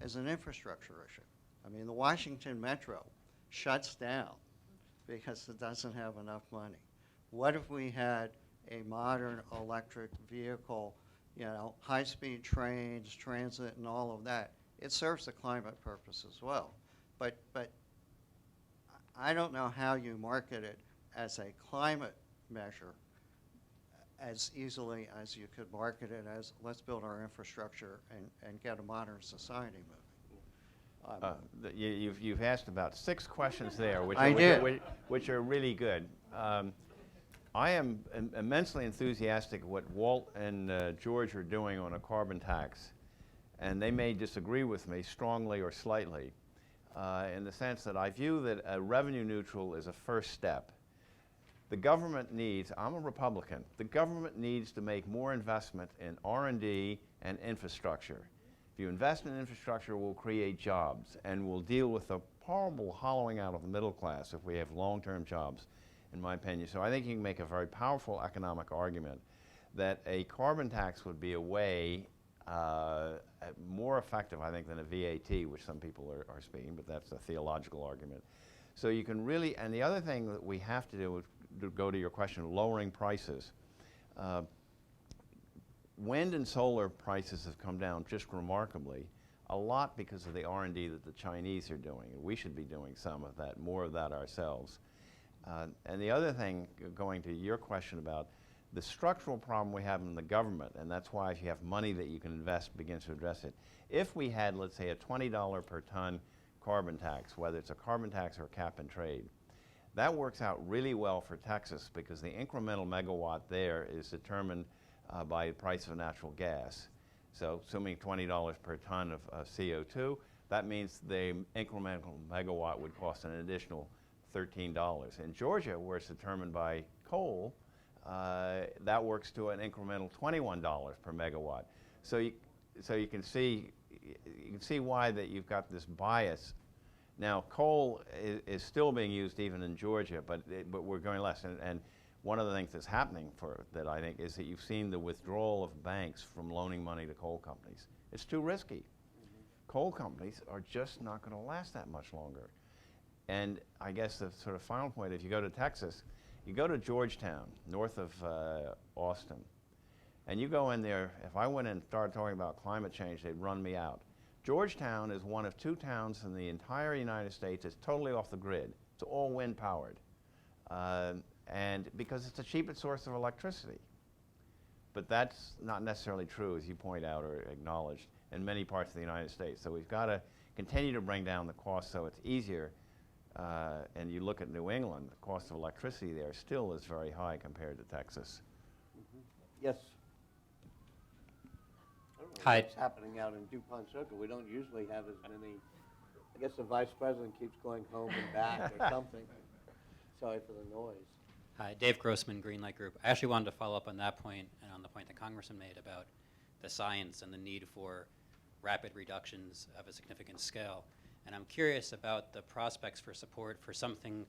as an infrastructure issue. I mean, the Washington Metro shuts down because it doesn't have enough money. What if we had a modern electric vehicle, you know, high-speed trains, transit, and all of that? It serves the climate purpose as well. But I don't know how you market it as a climate measure as easily as you could market it as let's build our infrastructure and get a modern society moving. You've asked about 6 questions there, which are really good. I am immensely enthusiastic of what Walt and George are doing on a carbon tax, and they may disagree with me strongly or slightly in the sense that I view that a revenue neutral is a first step. The government needs, I'm a Republican, the government needs to make more investment in R&D and infrastructure. If you invest in infrastructure, we'll create jobs and we'll deal with the horrible hollowing out of the middle class if we have long-term jobs, in my opinion. So I think you can make a very powerful economic argument that a carbon tax would be a way more effective, I think, than a VAT, which some people are speaking, but that's a theological argument. So you can really, and the other thing that we have to do, to go to your question, lowering prices. Wind and solar prices have come down just remarkably, a lot because of the R&D that the Chinese are doing. We should be doing some of that, more of that ourselves. And the other thing, going to your question about the structural problem we have in the government, and that's why if you have money that you can invest, begins to address it. If we had, let's say, a $20 per ton carbon tax, whether it's a carbon tax or a cap and trade, that works out really well for Texas because the incremental megawatt there is determined by the price of natural gas. So assuming $20 per ton of CO2, that means the incremental megawatt would cost an additional $13. In Georgia, where it's determined by coal, that works to an incremental $21 per megawatt. So you can see why that you've got this bias. Now, coal is still being used even in Georgia, but we're going less. And one of the things that's happening that I think is that you've seen the withdrawal of banks from loaning money to coal companies. It's too risky. Mm-hmm. Coal companies are just not going to last that much longer. And I guess the sort of final point, if you go to Texas, you go to Georgetown, north of Austin, and you go in there, if I went and started talking about climate change, they'd run me out. Georgetown is one of 2 towns in the entire United States that's totally off the grid. It's all wind powered. And because it's the cheapest source of electricity. But that's not necessarily true, as you point out or acknowledged, in many parts of the United States. So we've got to continue to bring down the cost so it's easier. And you look at New England, the cost of electricity there still is very high compared to Texas. Mm-hmm. Yes. Hi. What's happening out in DuPont Circle? We don't usually have as many. I guess the vice president keeps going home and back or something. Sorry for the noise. Hi, Dave Grossman, Greenlight Group. I actually wanted to follow up on that point and on the point the Congressman made about the science and the need for rapid reductions of a significant scale. And I'm curious about the prospects for support for something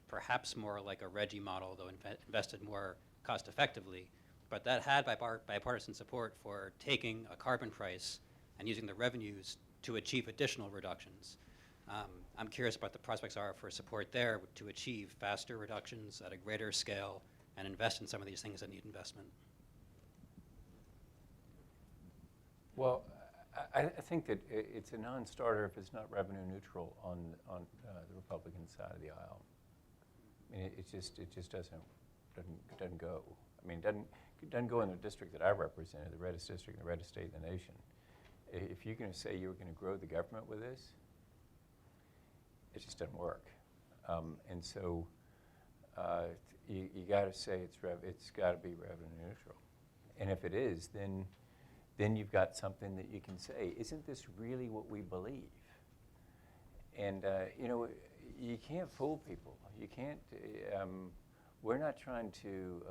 perhaps more like a Reggie model, though invested more cost effectively, but that had bipartisan support for taking a carbon price and using the revenues to achieve additional reductions. I'm curious about the prospects are for support there to achieve faster reductions at a greater scale and invest in some of these things that need investment. Well, I think that it's a non-starter if it's not revenue neutral on the Republican side of the aisle. I mean, it just doesn't go. I mean, it doesn't go in the district that I represented, the reddest district, the reddest state in the nation. If you're going to say you're going to grow the government with this, it just doesn't work. And so you got to say it's got to be revenue neutral. And if it is, then you've got something that you can say, isn't this really what we believe? And you can't fool people. You can't. We're not trying to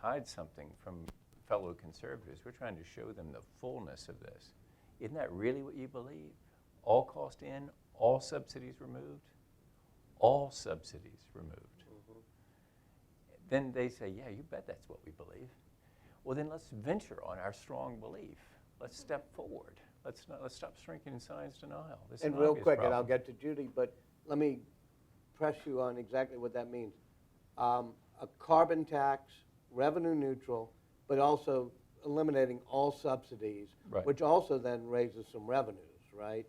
hide something from fellow conservatives. We're trying to show them the fullness of this. Isn't that really what you believe? All cost in, all subsidies removed? All subsidies removed. Mm-hmm. Then they say, yeah, you bet that's what we believe. Well, then let's venture on our strong belief. Let's step forward. Let's stop shrinking in science denial. This And is an real obvious quick, problem. and I'll get to Judy, but let me press you on exactly what that means. A carbon tax, revenue neutral, but also eliminating all subsidies, Right. which also then raises some revenues, right?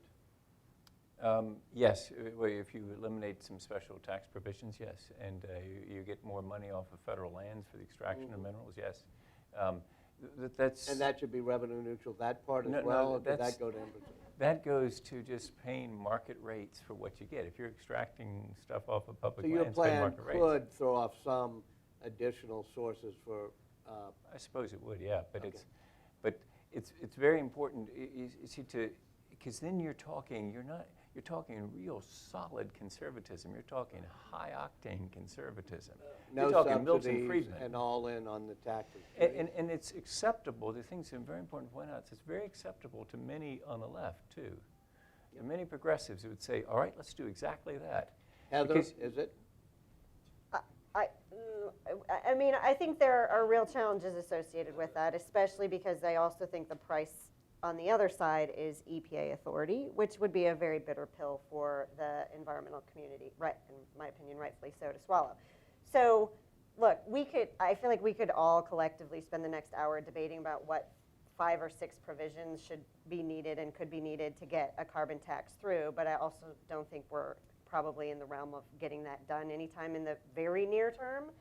Yes, if you eliminate some special tax provisions, yes, and you get more money off of federal lands for the extraction of minerals, yes. That's And that should be revenue neutral, that part No, as no, well, or did that's- that go to infrastructure? that goes to just paying market rates for what you get. If you're extracting stuff off of public So your lands, pay plan market rates. could throw off some additional sources for, I suppose it would, yeah, but Okay. it's very important. You see, because then you're talking real solid conservatism. You're talking high octane conservatism. no you're talking Milton subsidies Friedman. and all in on the taxes. right? And it's acceptable. The things that are very important to point out, it's very acceptable to many on the left, too. And many progressives who would say, all right, let's do exactly that. Heather, Because- is it? I mean, I think there are real challenges associated with that, especially because I also think the price on the other side is EPA authority, which would be a very bitter pill for the environmental community, right, in my opinion, rightfully so, to swallow. So, look, I feel like we could all collectively spend the next hour debating about what 5 or 6 provisions should be needed and could be needed to get a carbon tax through, but I also don't think we're probably in the realm of getting that done anytime in the very near term.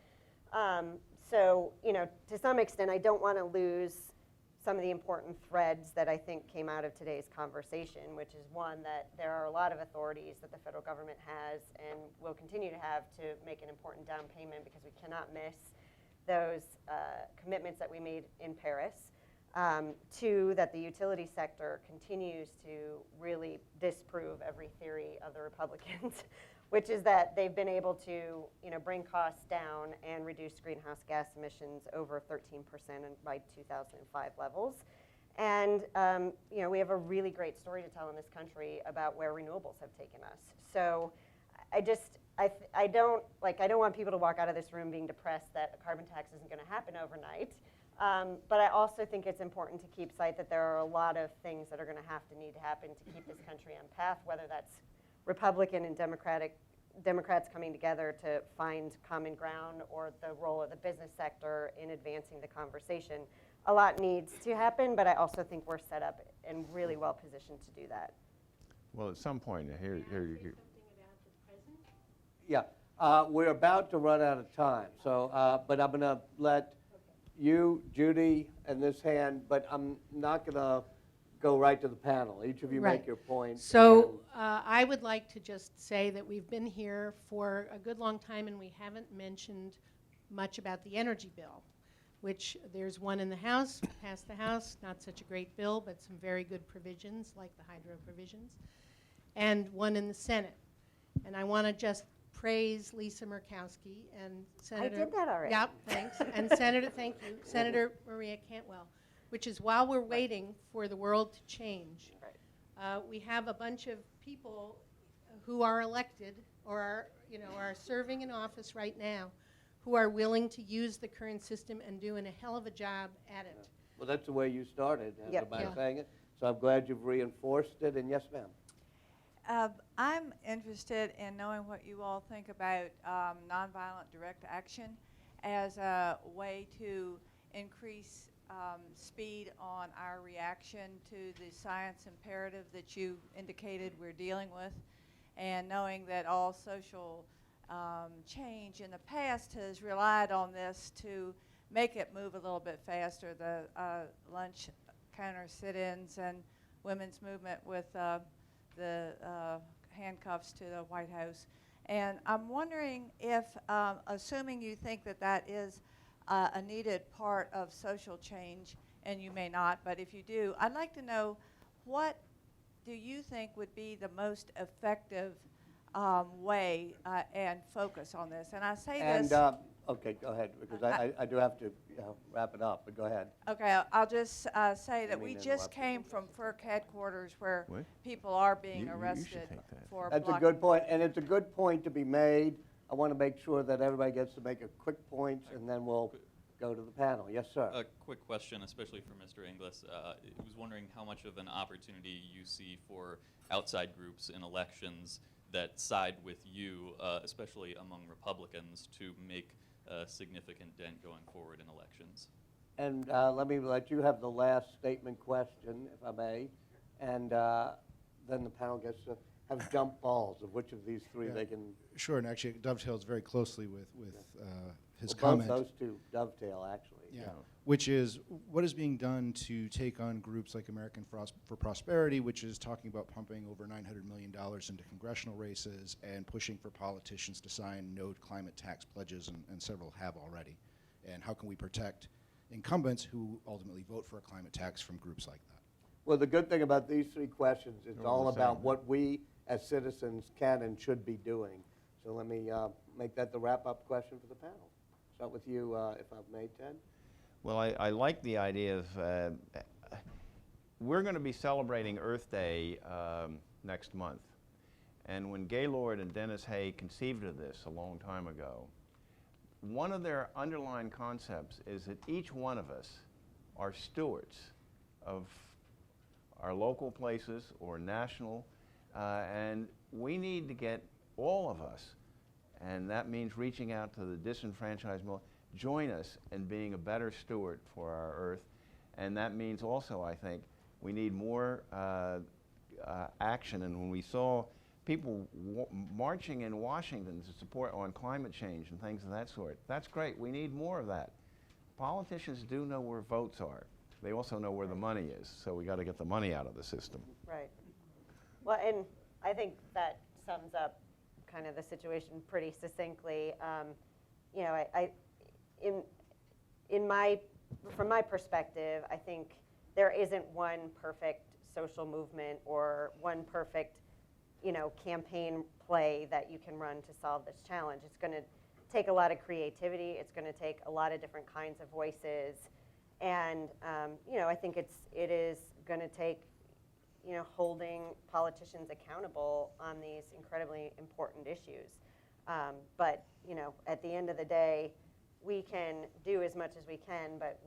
So, to some extent, I don't want to lose some of the important threads that I think came out of today's conversation, which is one, that there are a lot of authorities that the federal government has and will continue to have to make an important down payment, because we cannot miss those commitments that we made in Paris. 2, that the utility sector continues to really disprove every theory of the Republicans, which is that they've been able to, bring costs down and reduce greenhouse gas emissions over 13% by 2005 levels. And, we have a really great story to tell in this country about where renewables have taken us. So I don't want people to walk out of this room being depressed that a carbon tax isn't going to happen overnight. But I also think it's important to keep sight that there are a lot of things that are going to need to happen to keep this country on path, whether that's Republican and Democrats coming together to find common ground, or the role of the business sector in advancing the conversation. A lot needs to happen, but I also think we're set up and really well positioned to do that. Well, at some point, here you Yeah, we're about to run out of time, so, but I'm going to let you, Judy, and this hand, but I'm not going to go right to the panel. Each of you Right. make your point. So I would like to just say that we've been here for a good long time, and we haven't mentioned much about the energy bill, which there's one in the House, passed the House, not such a great bill, but some very good provisions, like the hydro provisions, and one in the Senate. And I want to just praise Lisa Murkowski and Senator. I did that already. Yep, thanks. And Senator, thank you, Senator Maria Cantwell, which is while we're waiting for the world to change, we have a bunch of people who are elected or are serving in office right now, who are willing to use the current system and doing a hell of a job at it. Well, that's the way you started, Yep. by Yeah. saying it. So I'm glad you've reinforced it, and yes, ma'am. I'm interested in knowing what you all think about nonviolent direct action as a way to increase speed on our reaction to the science imperative that you indicated we're dealing with, and knowing that all social change in the past has relied on this to make it move a little bit faster, the lunch counter sit-ins and women's movement with the handcuffs to the White House. And I'm wondering if, assuming you think that that is a needed part of social change, and you may not, but if you do, I'd like to know, what do you think would be the most effective way and focus on this? And I say this. Okay, go ahead, because I do have to wrap it up, but go ahead. Okay, I'll just say that mean we to just interrupt. came from FERC headquarters where What? people are being You should arrested take that. for That's a blocking. good point, and it's a good point to be made. I want to make sure that everybody gets to make a quick point, and then we'll go to the panel. Yes, sir. A quick question, especially for Mr. Inglis. I was wondering how much of an opportunity you see for outside groups in elections that side with you, especially among Republicans, to make a significant dent going forward in elections. And let me let you have the last statement question, if I may, and then the panel gets to have jump balls of which of these three they can. Sure, and actually it dovetails very closely with his Well, comment. both those two dovetail, actually. Yeah, which is what is being done to take on groups like American for Prosperity, which is talking about pumping over $900 million into congressional races and pushing for politicians to sign no climate tax pledges, and several have already. And how can we protect incumbents who ultimately vote for a climate tax from groups like that? Well, the good thing about these three questions is They're all all the about same. what we as citizens can and should be doing. So let me make that the wrap-up question for the panel. Start with you, if I've made, Ted. Well, I like the idea of, we're going to be celebrating Earth Day next month. And when Gaylord and Dennis Hay conceived of this a long time ago, one of their underlying concepts is that each one of us are stewards of our local places or national, and we need to get all of us, and that means reaching out to the disenfranchised, join us in being a better steward for our Earth. And that means also, I think, we need more action. And when we saw people marching in Washington to support on climate change and things of that sort, that's great. We need more of that. Politicians do know where votes are. They also know where the money is, so we got to get the money out of the system. Right. Well, and I think that sums up kind of the situation pretty succinctly. You know, from my perspective, I think there isn't one perfect social movement or one perfect, campaign play that you can run to solve this challenge. It's going to take a lot of creativity. It's going to take a lot of different kinds of voices, and I think it is going to take holding politicians accountable on these incredibly important issues. But at the end of the day, we can do as much as we can, but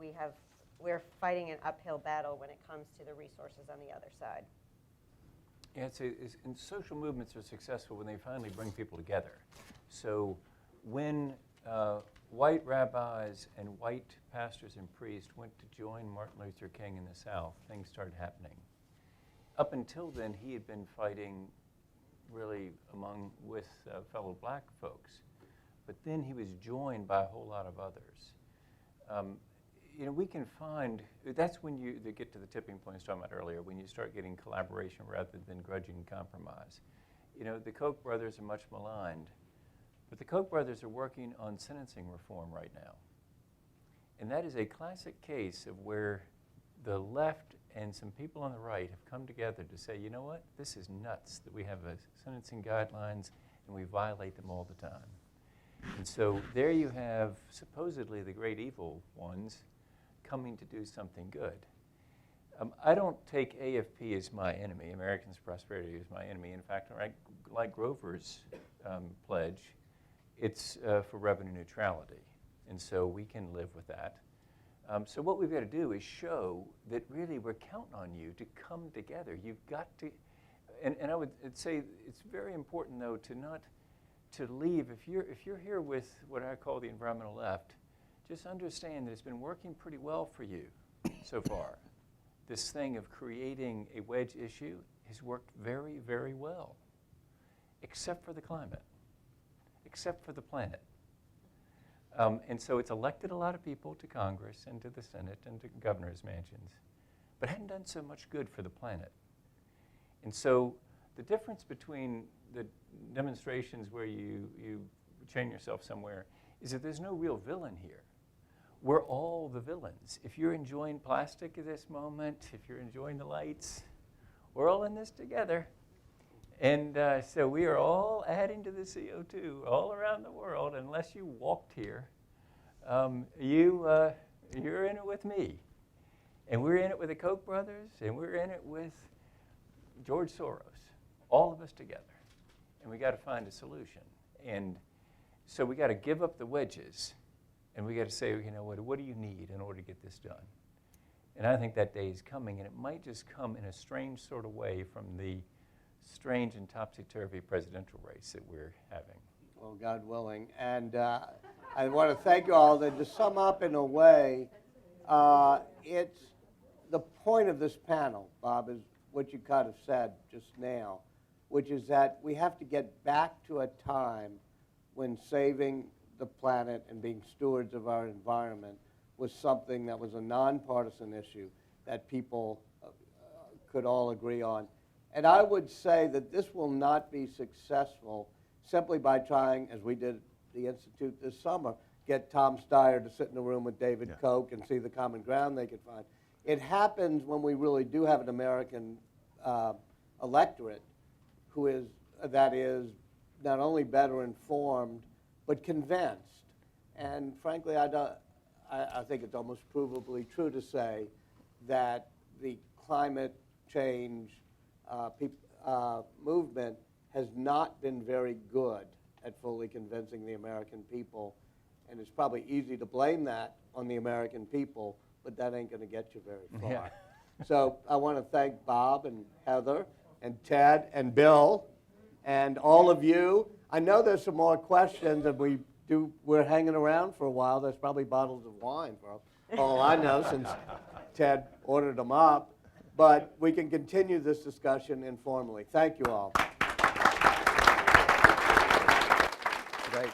we're fighting an uphill battle when it comes to the resources on the other side. Yeah, and social movements are successful when they finally bring people together. So when white rabbis and white pastors and priests went to join Martin Luther King in the South, things started happening. Up until then, he had been fighting really with fellow black folks. But then he was joined by a whole lot of others. We can find, that's when they get to the tipping point I was talking about earlier, when you start getting collaboration rather than grudging compromise. The Koch brothers are much maligned, but the Koch brothers are working on sentencing reform right now. And that is a classic case of where the left and some people on the right have come together to say, you know what, this is nuts that we have sentencing guidelines and we violate them all the time. And so there you have supposedly the great evil ones coming to do something good. I don't take AFP as my enemy, Americans' Prosperity as my enemy. In fact, I like Grover's pledge. It's for revenue neutrality, and so we can live with that. So what we've got to do is show that really we're counting on you to come together. You've got to, and I would say it's very important though to leave. If you're here with what I call the environmental left, just understand that it's been working pretty well for you. so far. This thing of creating a wedge issue has worked very, very well, except for the climate, except for the planet. And so it's elected a lot of people to Congress and to the Senate and to governors' mansions, but hadn't done so much good for the planet. And so the difference between the demonstrations where you chain yourself somewhere is that there's no real villain here. We're all the villains. If you're enjoying plastic at this moment, if you're enjoying the lights, we're all in this together. And so we are all adding to the CO2 all around the world. Unless you walked here, you're in it with me. And we're in it with the Koch brothers, and we're in it with George Soros, all of us together. And we got to find a solution. And so we got to give up the wedges, and we got to say, you know, what do you need in order to get this done? And I think that day is coming, and it might just come in a strange sort of way from the strange and topsy-turvy presidential race that we're having. Well, God willing. And I want to thank you all. And to sum up in a way, it's the point of this panel, Bob, is what you kind of said just now, which is that we have to get back to a time when saving the planet and being stewards of our environment was something that was a nonpartisan issue that people could all agree on. And I would say that this will not be successful simply by trying, as we did at the Institute this summer, get Tom Steyer to sit in a room with David Koch and see the common ground they could find. It happens when we really do have an American electorate who is, that is, not only better informed, but convinced. And frankly, I think it's almost provably true to say that the climate change movement has not been very good at fully convincing the American people. And it's probably easy to blame that on the American people, but that ain't going to get you very far. Yeah. So I want to thank Bob and Heather and Ted and Bill and all of you. I know there's some more questions, and we're hanging around for a while. There's probably bottles of wine, for all I know, since Ted ordered them up. But we can continue this discussion informally. Thank you all. Great.